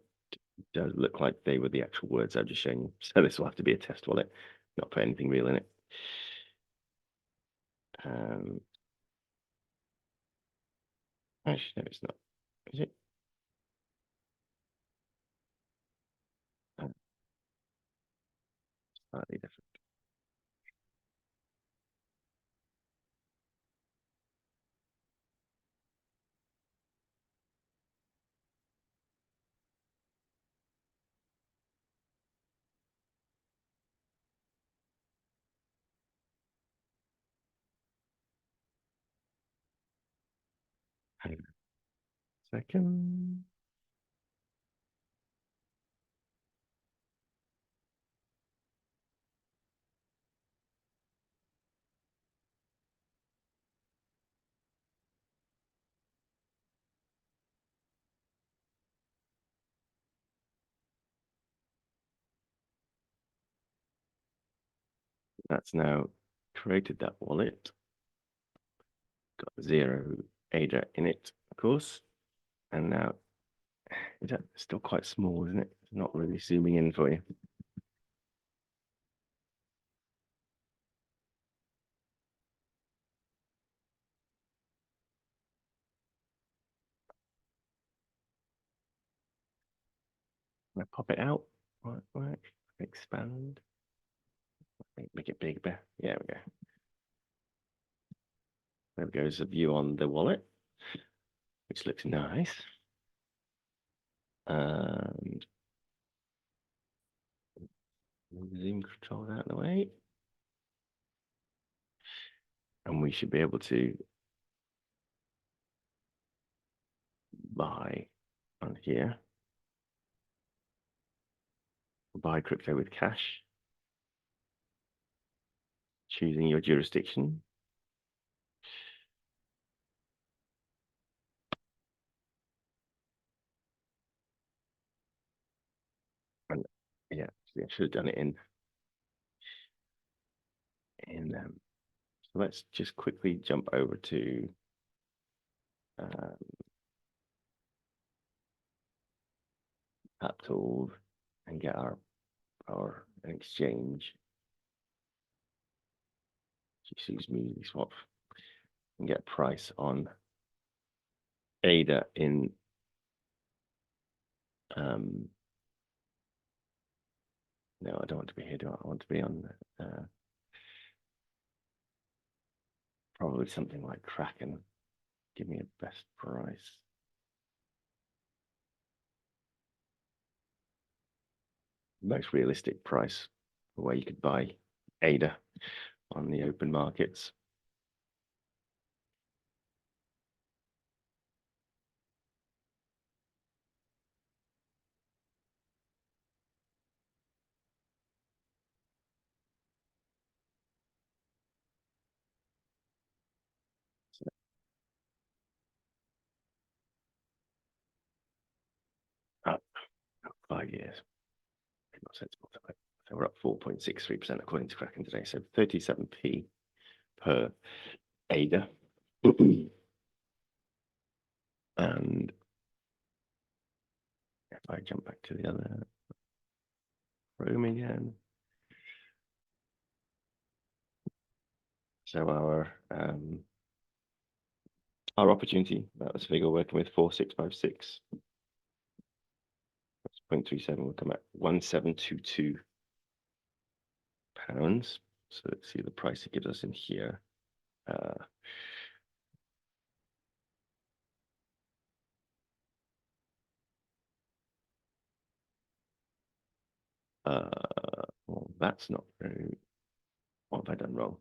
does look like they were the actual words I've just shown you. So this will have to be a test wallet, not put anything real in it. Actually, no, it's not. Is it? Slightly different. Second. That's now created that wallet. Got 0 ADA in it, of course. And now it's still quite small, isn't it? It's not really zooming in for you. I pop it out. Right. Expand. Make it bigger. Yeah, we go. There goes a view on the wallet, which looks nice. And zoom control out of the way. And we should be able to buy on here. Buy crypto with cash. Choosing your jurisdiction. And yeah, I should have done it in so let's just quickly jump over to app tools and get our exchange. Just use Muesli Swap and get price on ADA in no, I don't want to be here. Do I want to be on probably something like Kraken? Give me a best price. Most realistic price where you could buy ADA on the open markets. Up 5 years. Not sensible. So we're up 4.63% according to Kraken today. So 37p per ADA. And if I jump back to the other room again. So our opportunity, that was figure working with 4656. That's 0.37 will come at £1722. So let's see the price it gives us in here. Well, that's not very. What have I done wrong?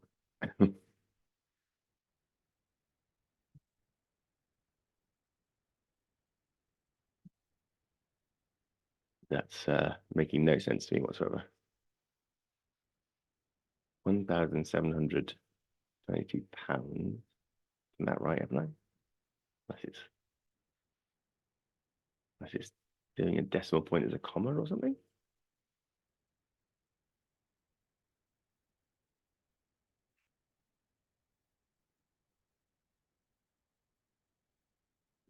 That's making no sense to me whatsoever. £1,722. Isn't that right, haven't I? Unless it's doing a decimal point as a comma or something.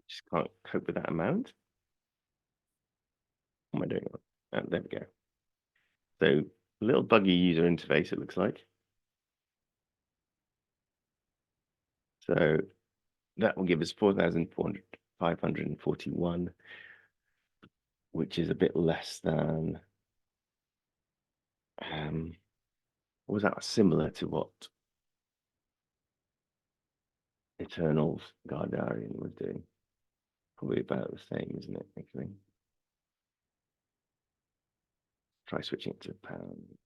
Just can't cope with that amount. What am I doing? Oh, there we go. So a little buggy user interface, it looks like. So that will give us 4,541, which is a bit less than was that similar to what Eternal's Guardian was doing? Probably about the same, isn't it, actually? Try switching it to pound.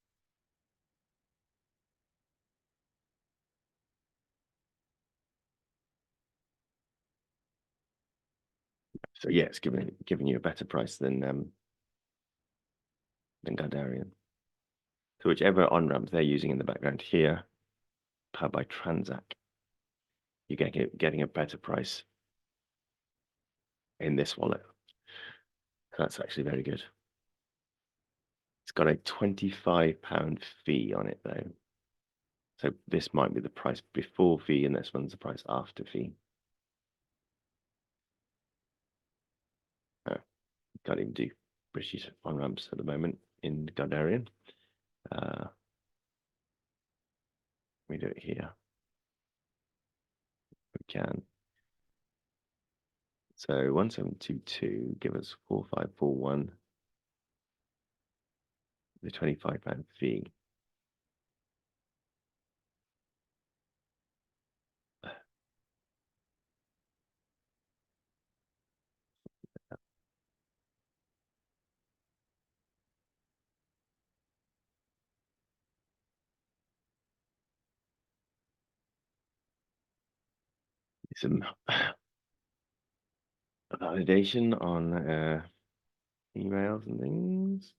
So yeah, it's giving you a better price than Gardarian. So whichever on-ramp they're using in the background here, powered by Transac, you're getting a better price in this wallet. So that's actually very good. It's got a £25 fee on it though. So this might be the price before fee, and this one's the price after fee. Can't even do British on-ramps at the moment in Gardarian. We do it here. We can. So 1722 give us 4541. The £25 fee. Some validation on emails and things.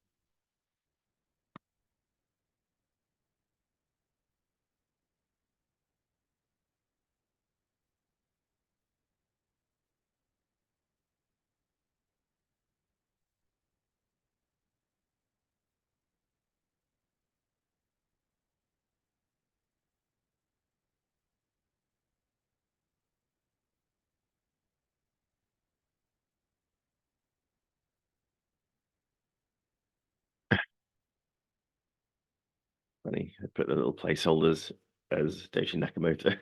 Funny, I put the little placeholders as Daisy Nakamoto.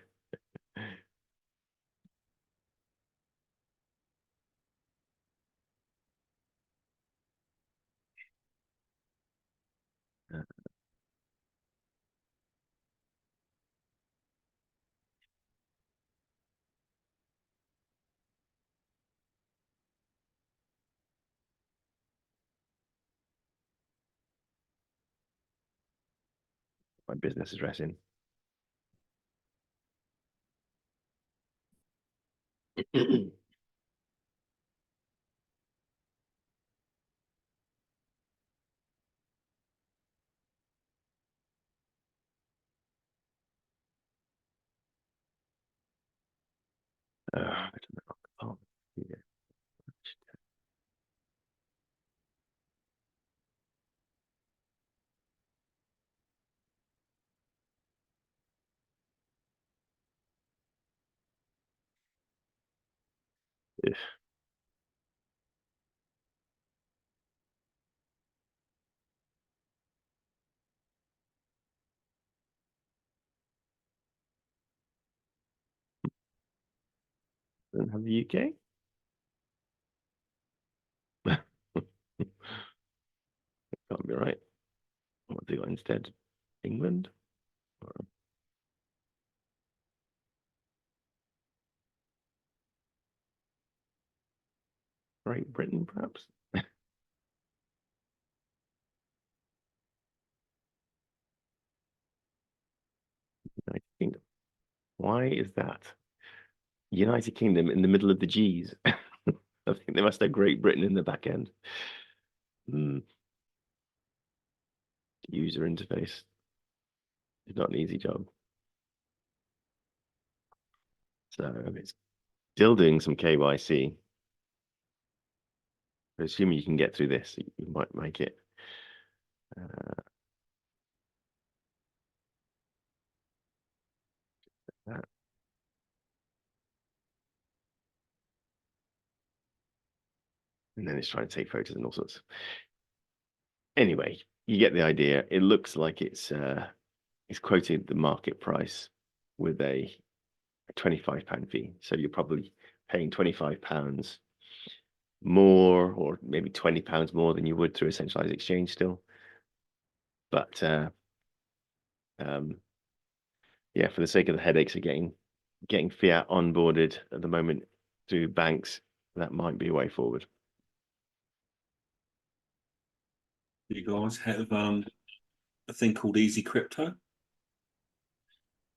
My business address in. I don't know. Oh, yeah. Ugh. Don't have the UK. Can't be right. What do you got instead? England? Or Great Britain, perhaps? United Kingdom. Why is that? United Kingdom in the middle of the G's. I think they must have Great Britain in the back end. User interface. It's not an easy job. So it's still doing some KYC. Assuming you can get through this, you might make it. That. And then it's trying to take photos and all sorts. Anyway, you get the idea. It looks like it's quoting the market price with a £25 fee. So you're probably paying £25 more, or maybe £20 more than you would through a centralized exchange still. But yeah, for the sake of the headaches of getting fiat onboarded at the moment through banks, that might be a way forward. You guys have a thing called Easy Crypto.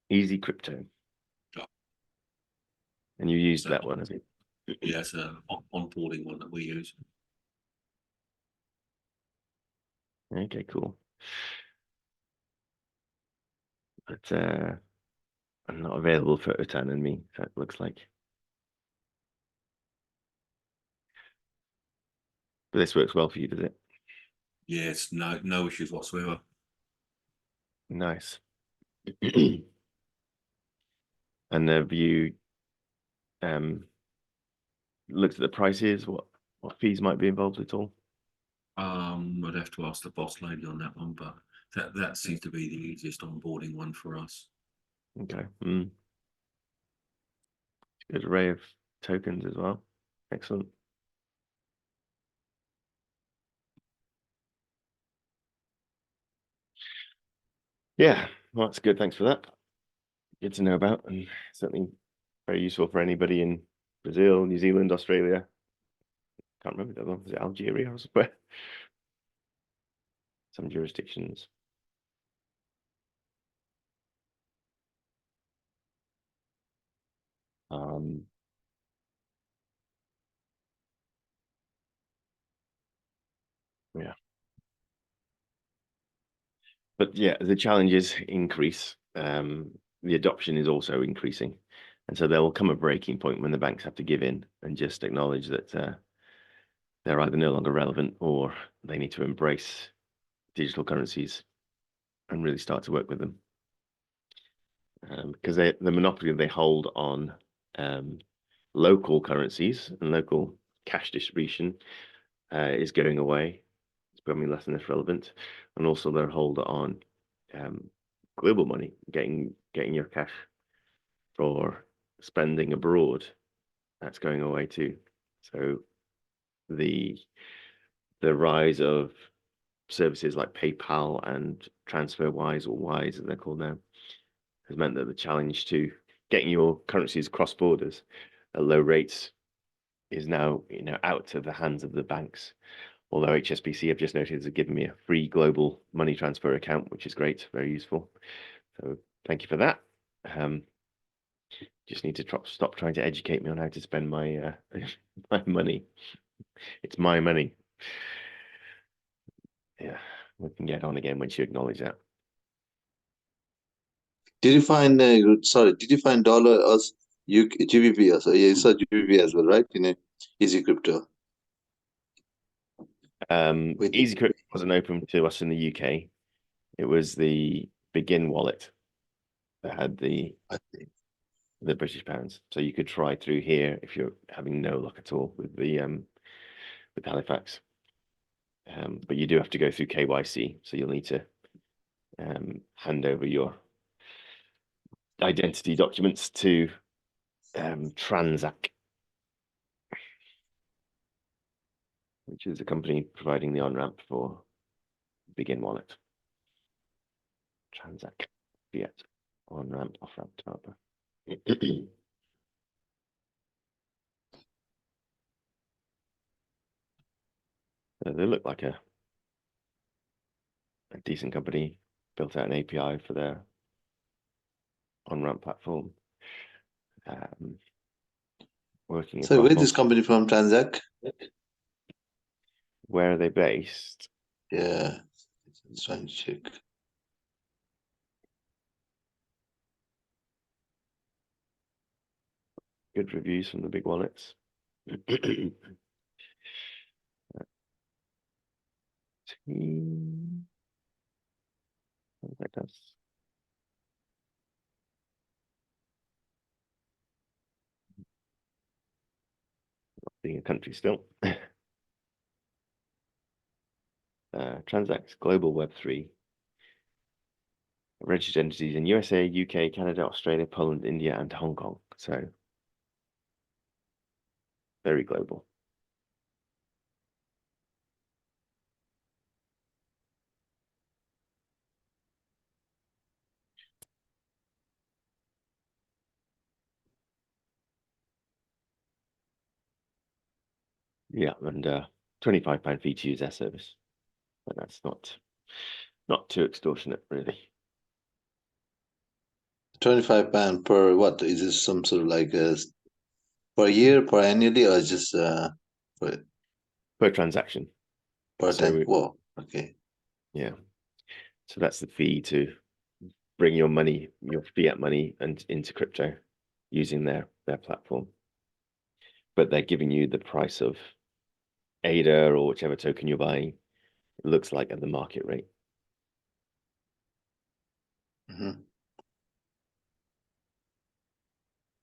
Easy Crypto. Yeah. And you used that one, have you? Yeah, it's a onboarding one that we use. Okay, cool. But I'm not available for Utan and me, so it looks like. But this works well for you, does it? Yes, no issues whatsoever. Nice. And have you looked at the prices? What fees might be involved at all? I'd have to ask the boss lady on that one, but that seems to be the easiest onboarding one for us. Okay. Good array of tokens as well. Excellent. Yeah, well, that's good. Thanks for that. Good to know about, and certainly very useful for anybody in Brazil, New Zealand, Australia. Can't remember the other one. Was it Algeria or somewhere? Some jurisdictions. Yeah. But yeah, the challenges increase. The adoption is also increasing. And so there will come a breaking point when the banks have to give in and just acknowledge that they're either no longer relevant or they need to embrace digital currencies and really start to work with them. Because the monopoly they hold on local currencies and local cash distribution is going away. It's becoming less and less relevant. And also their hold on global money, getting your cash for spending abroad, that's going away too. So the rise of services like PayPal and TransferWise, or Wise as they're called now, has meant that the challenge to getting your currencies cross borders at low rates is now out of the hands of the banks. Although HSBC, I've just noticed, has given me a free global money transfer account, which is great, very useful. So thank you for that. Just need to stop trying to educate me on how to spend my my money. It's my money. Yeah, we can get on again once you acknowledge that. Did you find sorry? Did you find dollar as GBP also? Yeah, you saw GBP as well, right? Easy Crypto. Easy Crypto wasn't open to us in the UK. It was the Begin wallet that had the British pounds. So you could try through here if you're having no luck at all with the with Halifax. But you do have to go through KYC, so you'll need to hand over your identity documents to Transac, which is a company providing the on-ramp for Begin Wallet. Transac, fiat, on-ramp, off-ramp developer. They look like a decent company, built out an API for their on-ramp platform. Working So across where this company from, Transac? Where are they based? Yeah, just trying to check. Good reviews from the big wallets. That does. Being a country still. Transacts global Web3. Registered entities in USA, UK, Canada, Australia, Poland, India, and Hong Kong. So very global. Yeah, and £25 fee to use their service. But that's not too extortionate, really. £25 per what? Is this some sort of like a per year, per annually, or just per transaction. per So time? Whoa, okay. yeah, so that's the fee to bring your money, your fiat money, and into crypto using their platform. But they're giving you the price of ADA or whichever token you're buying. It looks like at the market rate, Mm-hmm.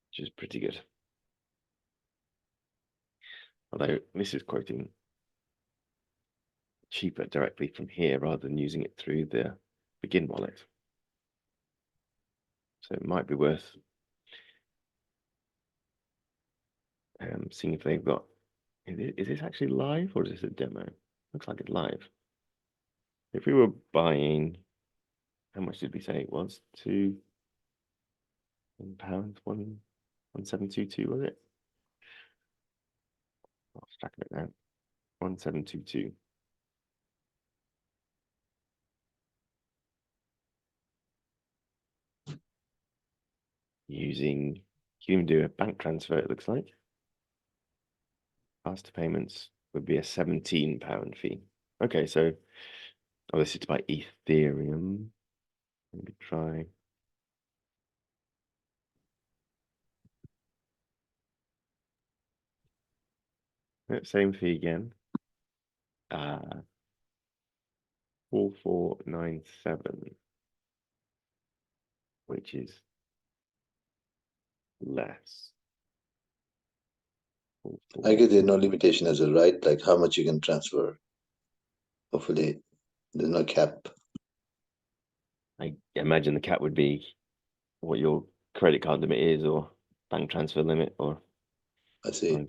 which is pretty good. Although this is quoting cheaper directly from here rather than using it through the Begin wallet. So it might be worth seeing if they've got, is this actually live or is this a demo? Looks like it's live. If we were buying, how much did we say it was? £2, 1722, was it? I'll track it now. 1722. Using, you can do a bank transfer, it looks like. Faster payments would be a £17 fee. Okay, so this is to buy Ethereum. Let me try. Same fee again. 4497, which is less. I guess there's no limitation as well, right? Like how much you can transfer. Hopefully, there's no cap. I imagine the cap would be what your credit card limit is, or bank transfer limit, or I see.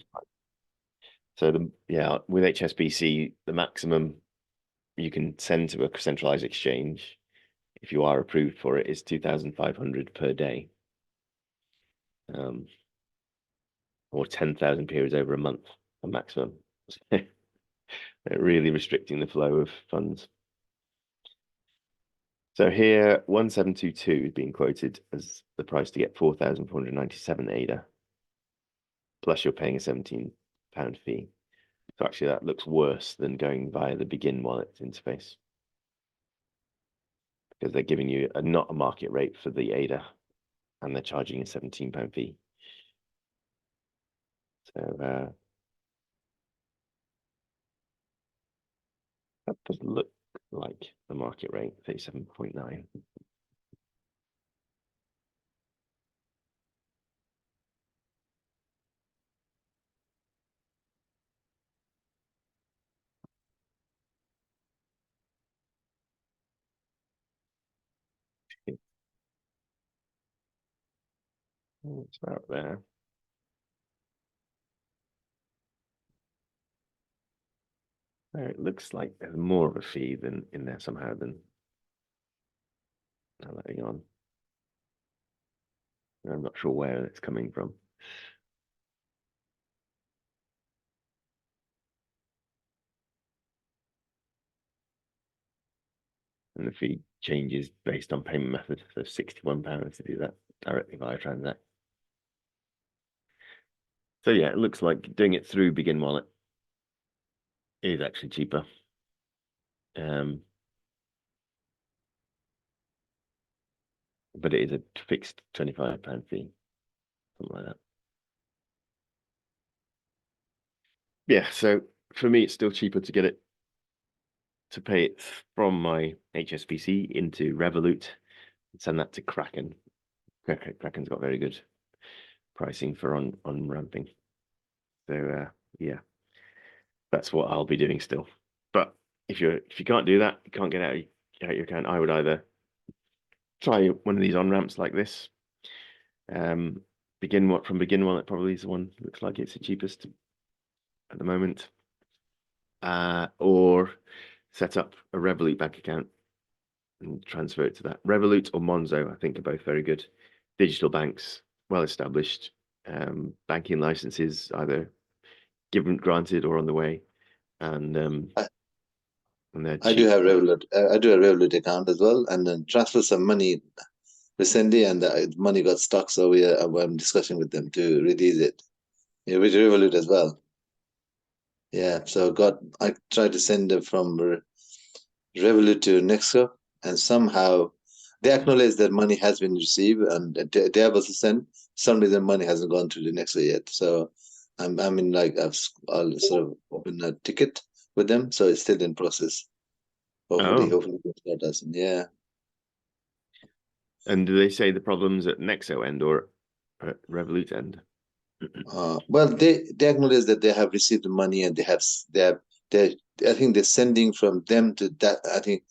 so with HSBC, the maximum you can send to a centralized exchange, if you are approved for it, is 2,500 per day, or 10,000 periods over a month, a maximum. They're really restricting the flow of funds. So here, 1722 is being quoted as the price to get 4,497 ADA, plus you're paying a £17 fee. So actually that looks worse than going via the Begin wallet interface, because they're giving you not a market rate for the ADA, and they're charging a £17 fee. So that does look like the market rate, 37.9. It's about there. It looks like there's more of a fee than in there somehow than letting on. I'm not sure where it's coming from. And the fee changes based on payment method. So £61 to do that directly via Transact. So yeah, it looks like doing it through Begin Wallet is actually cheaper. But it is a fixed £25 fee, something like that. Yeah, so for me, it's still cheaper to get it, to pay it from my HSBC into Revolut and send that to Kraken. Kraken's got very good pricing for on ramping. So yeah, that's what I'll be doing still. But if you can't do that, you can't get out your account, I would either try one of these on ramps like this. Begin Wallet probably is the one looks like it's the cheapest at the moment. Or set up a Revolut bank account and transfer it to that. Revolut or Monzo, I think, are both very good digital banks, well established, banking licenses either granted or on the way, and they're I do cheap. have Revolut. I do a Revolut account as well, and then transfer some money recently, and the money got stuck. So I'm discussing with them to release it. Yeah, with Revolut as well. Yeah, so I tried to send them from Revolut to Nexo, and somehow they acknowledge that money has been received and they have also sent. Some reason money hasn't gone to the Nexo yet. So I'm in like I'll sort of open a ticket with them, so it's still in process. Oh, Hopefully that doesn't. Yeah. and do they say the problem's at Nexo end or at Revolut end? Well, they acknowledge that they have received the money and they I think they're sending from them to that. I think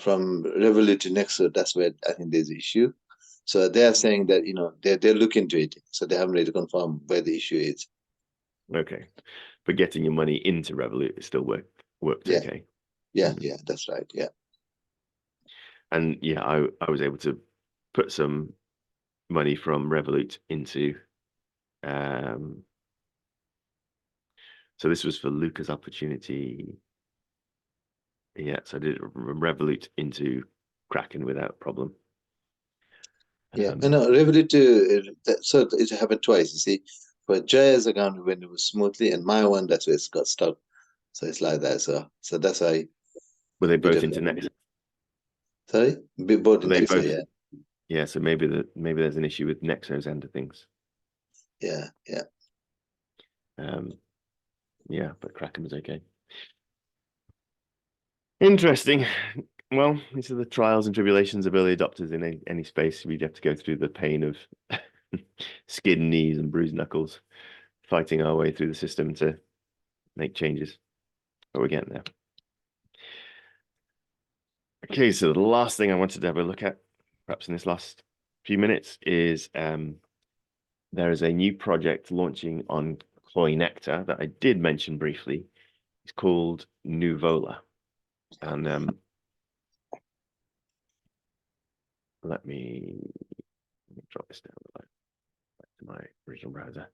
from Revolut to Nexo, that's where I think there's an issue. So they are saying that they're looking into it. So they haven't really confirmed where the issue is. Okay, but getting your money into Revolut is still worked Yeah, okay. yeah, that's right. Yeah. And yeah, I was able to put some money from Revolut into so this was for Luca's opportunity. Yeah, so I did Revolut into Kraken without problem. Yeah, and Revolut so it happened twice. You see, for Jaya's account when it was smoothly, and my one that's where it got stuck. So it's like that. So that's why Were they bit both of into Nexo? sorry, both Were in they Nexo. both? Yeah, Yeah, so maybe there's an issue with Nexo's end of things. yeah. Yeah, but Kraken was okay. Interesting. Well, these are the trials and tribulations of early adopters in any space. We'd have to go through the pain of skinned knees and bruised knuckles, fighting our way through the system to make changes. But we're getting there. Okay, so the last thing I wanted to have a look at, perhaps in this last few minutes, is there is a new project launching on Coinector that I did mention briefly. It's called Nuvola. And let me drop this down back to my original browser.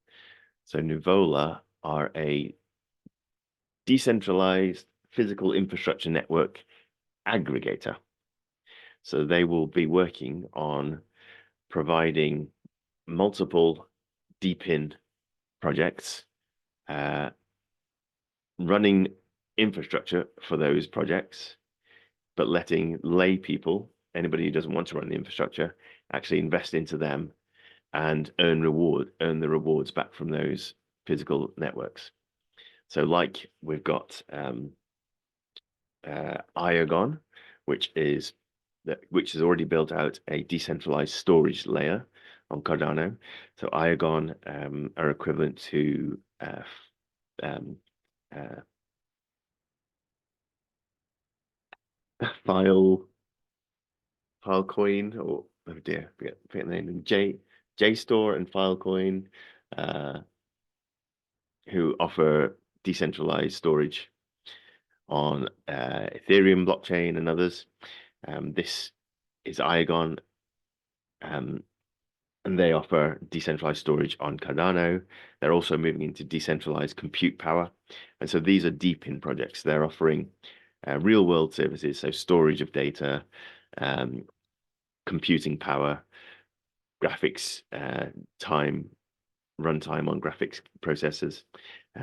So Nuvola are a decentralized physical infrastructure network aggregator. So they will be working on providing multiple deep-in projects, running infrastructure for those projects, but letting lay people, anybody who doesn't want to run the infrastructure, actually invest into them and earn the rewards back from those physical networks. So like we've got Iagon, which has already built out a decentralized storage layer on Cardano. So Iagon are equivalent to Filecoin, or oh dear, forget the name. JSTOR and Filecoin, who offer decentralized storage on Ethereum blockchain and others. This is Iagon, and they offer decentralized storage on Cardano. They're also moving into decentralized compute power. And so these are deep in projects. They're offering real world services, so storage of data, computing power, graphics runtime on graphics processors.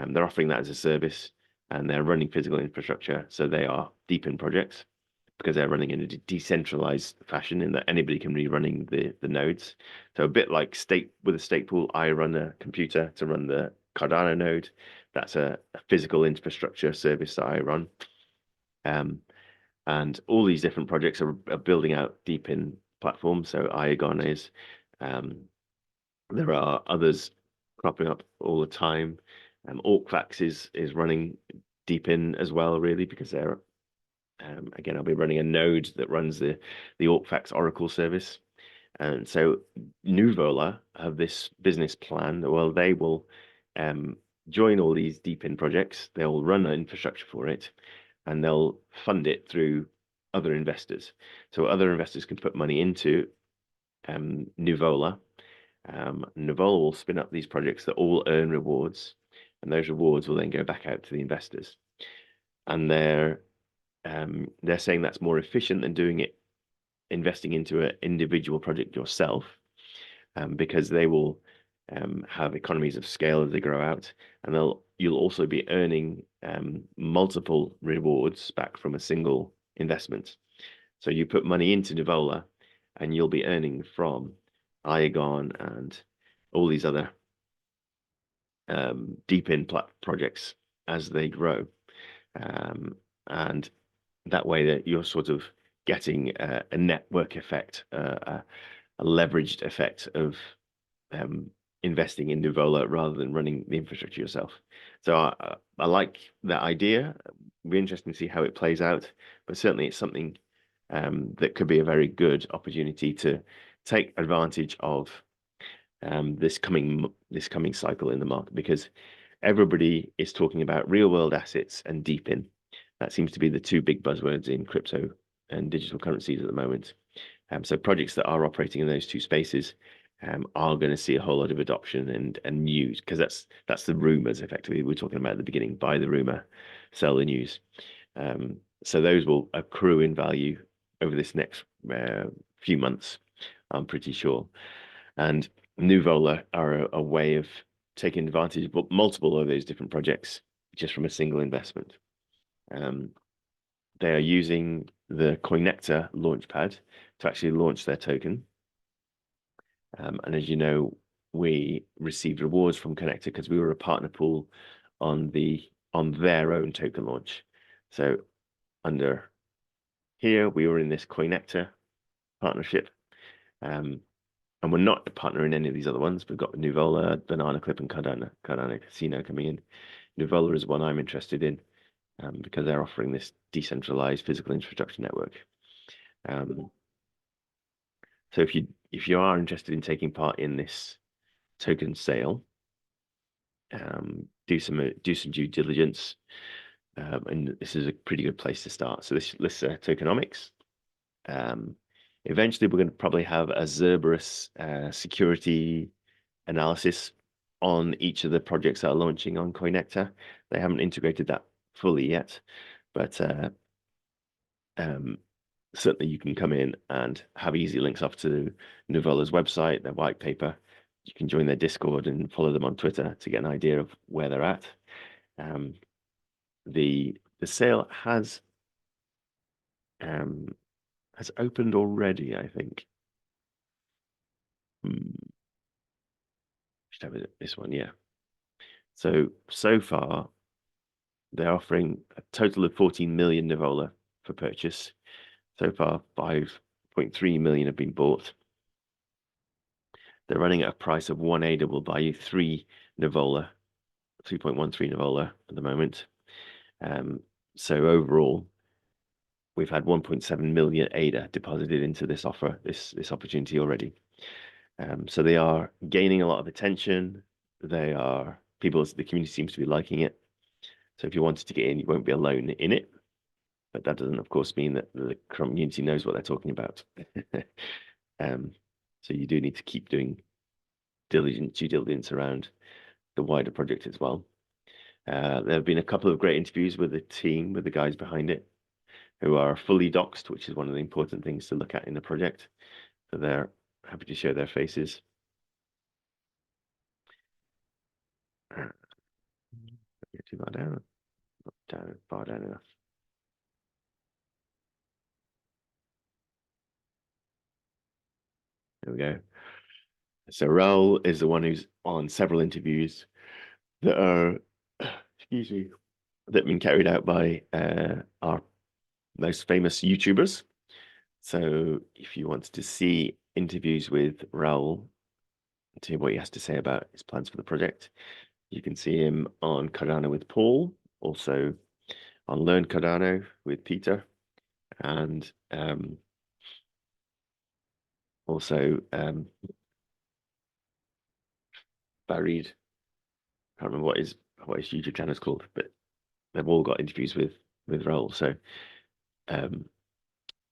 They're offering that as a service, and they're running physical infrastructure. So they are deep in projects because they're running in a decentralized fashion in that anybody can be running the nodes. So a bit like with a state pool, I run a computer to run the Cardano node. That's a physical infrastructure service that I run. And all these different projects are building out deep in platforms. So Iagon is, there are others cropping up all the time. Orcfax is running deep in as well, really, because they're again, I'll be running a node that runs the Orcfax Oracle service. And so Nuvola have this business plan. Well, they will join all these deep in projects. They'll run an infrastructure for it, and they'll fund it through other investors. So other investors can put money into Nuvola. Nuvola will spin up these projects that all earn rewards, and those rewards will then go back out to the investors. And they're saying that's more efficient than investing into an individual project yourself, because they will have economies of scale as they grow out, and you'll also be earning multiple rewards back from a single investment. So you put money into Nuvola, and you'll be earning from Iagon and all these other deep in projects as they grow, and that way that you're sort of getting a network effect, a leveraged effect of investing in Nuvola rather than running the infrastructure yourself. So I like that idea. It'll be interesting to see how it plays out, but certainly it's something that could be a very good opportunity to take advantage of this coming cycle in the market, because everybody is talking about real world assets and deep in. That seems to be the two big buzzwords in crypto and digital currencies at the moment. So projects that are operating in those two spaces are going to see a whole lot of adoption and news, because that's the rumors effectively we were talking about at the beginning. Buy the rumor, sell the news. So those will accrue in value over this next few months, I'm pretty sure. And Nuvola are a way of taking advantage of multiple of those different projects just from a single investment. They are using the Coinector launchpad to actually launch their token. And as you know, we received rewards from Connector because we were a partner pool on their own token launch. So under here, we were in this Coinector partnership. And we're not a partner in any of these other ones. We've got Nuvola, Banana Clip, and Cardano Casino coming in. Nuvola is one I'm interested in because they're offering this decentralized physical infrastructure network. So if you are interested in taking part in this token sale, do some due diligence, and this is a pretty good place to start. So this lists tokenomics. Eventually, we're going to probably have a Cerberus security analysis on each of the projects that are launching on Coinector. They haven't integrated that fully yet, but certainly you can come in and have easy links off to Nuvola's website, their white paper. You can join their Discord and follow them on Twitter to get an idea of where they're at. The sale has opened already, I think. Should have this one, yeah. So far, they're offering a total of 14 million Nuvola for purchase. So far, 5.3 million have been bought. They're running at a price of 1 ADA will buy you 3 Nuvola, 3.13 Nuvola at the moment. So overall, we've had 1.7 million ADA deposited into this offer, this opportunity already. So they are gaining a lot of attention. The community seems to be liking it. So if you wanted to get in, you won't be alone in it. But that doesn't, of course, mean that the community knows what they're talking about. So you do need to keep doing due diligence around the wider project as well. There have been a couple of great interviews with the team, with the guys behind it, who are fully doxed, which is one of the important things to look at in the project. So they're happy to show their faces. Get too far down. Not far down enough. There we go. So Raul is the one who's on several interviews that are, excuse me, that have been carried out by our most famous YouTubers. So if you wanted to see interviews with Raul, to hear what he has to say about his plans for the project, you can see him on Cardano with Paul, also on Learn Cardano with Peter, and also Farid. I can't remember what his YouTube channel is called, but they've all got interviews with Raul. So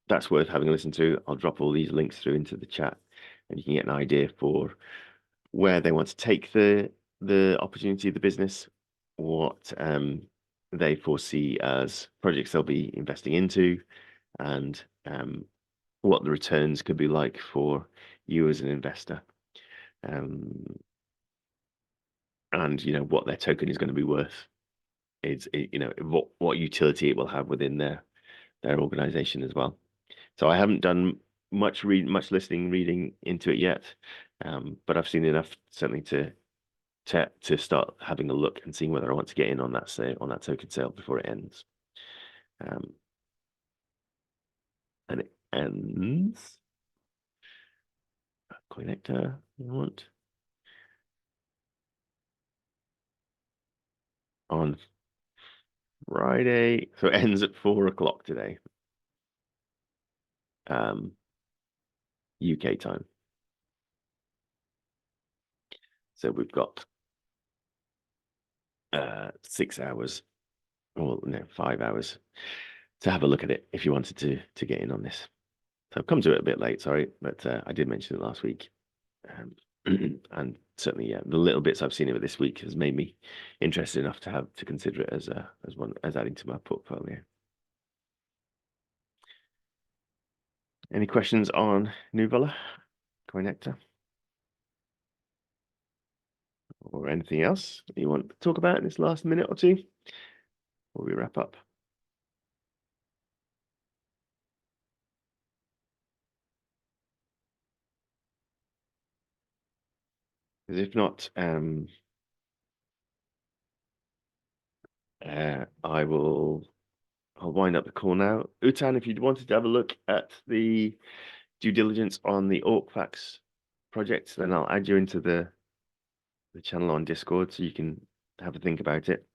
that's worth having a listen to. I'll drop all these links through into the chat, and you can get an idea for where they want to take the opportunity of the business, what they foresee as projects they'll be investing into, and what the returns could be like for you as an investor. and what their token is going to be worth. What utility it will have within their organization as well. So I haven't done much reading into it yet, but I've seen enough certainly to start having a look and seeing whether I want to get in on that token sale before it ends. And it ends. Connector, you want on Friday, so it ends at 4 o'clock today, UK time. So we've got 6 hours, or no, 5 hours to have a look at it if you wanted to get in on this. So I've come to it a bit late, sorry, but I did mention it last week. And certainly, yeah, the little bits I've seen of it this week has made me interested enough to consider it as adding to my portfolio. Any questions on Nuvella, Connector, or anything else you want to talk about in this last minute or two before we wrap up? Because if not, I'll wind up the call now. Utan, if you wanted to have a look at the due diligence on the Orcfax project, then I'll add you into the channel on Discord so you can have a think about it.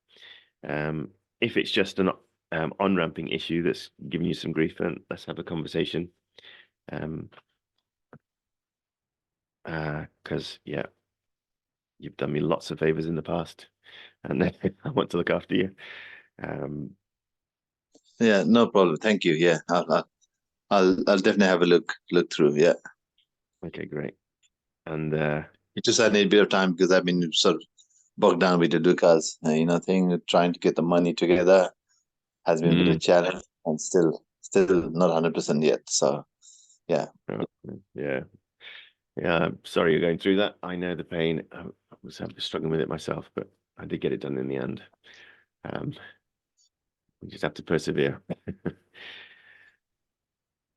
If it's just an on-ramping issue that's giving you some grief, then let's have a conversation. Because yeah, you've done me lots of favors in the past, and I want to look after you. Yeah, no problem. Thank you. Yeah, I'll definitely have a look through. Yeah. Okay, great. And It just I need a bit of time because I've been sort of bogged down with the Lucas, thing, trying to get the money together has been a bit of a challenge, and still not 100% yet. So, yeah. Yeah. I'm sorry you're going through that. I know the pain. I was struggling with it myself, but I did get it done in the end. We just have to persevere.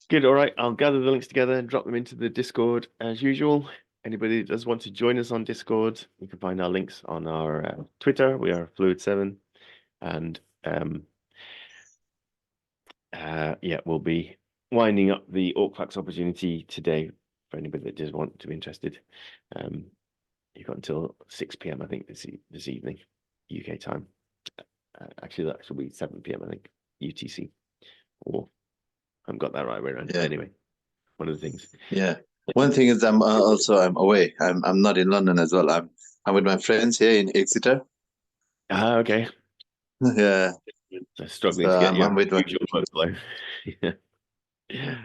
Good. All right. I'll gather the links together and drop them into the Discord as usual. Anybody that does want to join us on Discord, you can find our links on our Twitter. We are Fluid7. And yeah, we'll be winding up the Orcfax opportunity today for anybody that does want to be interested. You've got until 6 p.m. I think this evening, UK time. Actually, that should be 7 p.m. I think UTC. Or I haven't got that right way around. Yeah. Anyway, one of the things. Yeah. One thing is I'm away. I'm not in London as well. I'm with my friends here in Exeter. Okay. Yeah. So struggling So to get I'm with my usual workflow. Yeah.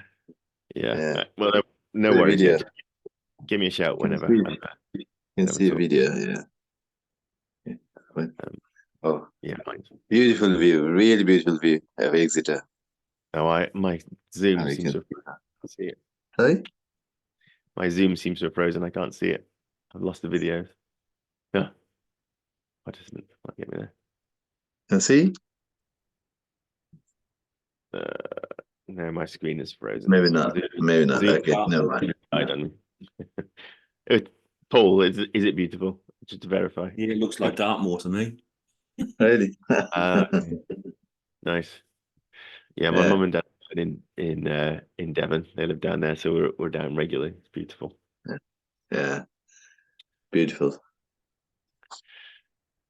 Yeah. Well, no The worries. video. Yeah, give me a shout whenever. You can see a video. Yeah. Oh, yeah, fine. beautiful view. Really beautiful view of Exeter. Oh, my Zoom And we seems can- to I can't see it. Sorry? My Zoom seems to have frozen. I can't see it. I've lost the video. Yeah. Participant might get me there. Can see? No, my screen is frozen. Maybe not. Maybe not. Zoom Okay, never mind. died on me. Paul, is it beautiful? Just to verify. Yeah, it looks like Dartmoor to me. Really? Nice. Yeah, my mum and dad live in Devon. They live down there, so we're down regularly. It's beautiful. Yeah. Beautiful.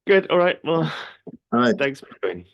Good. All right. Well, All right. thanks for joining.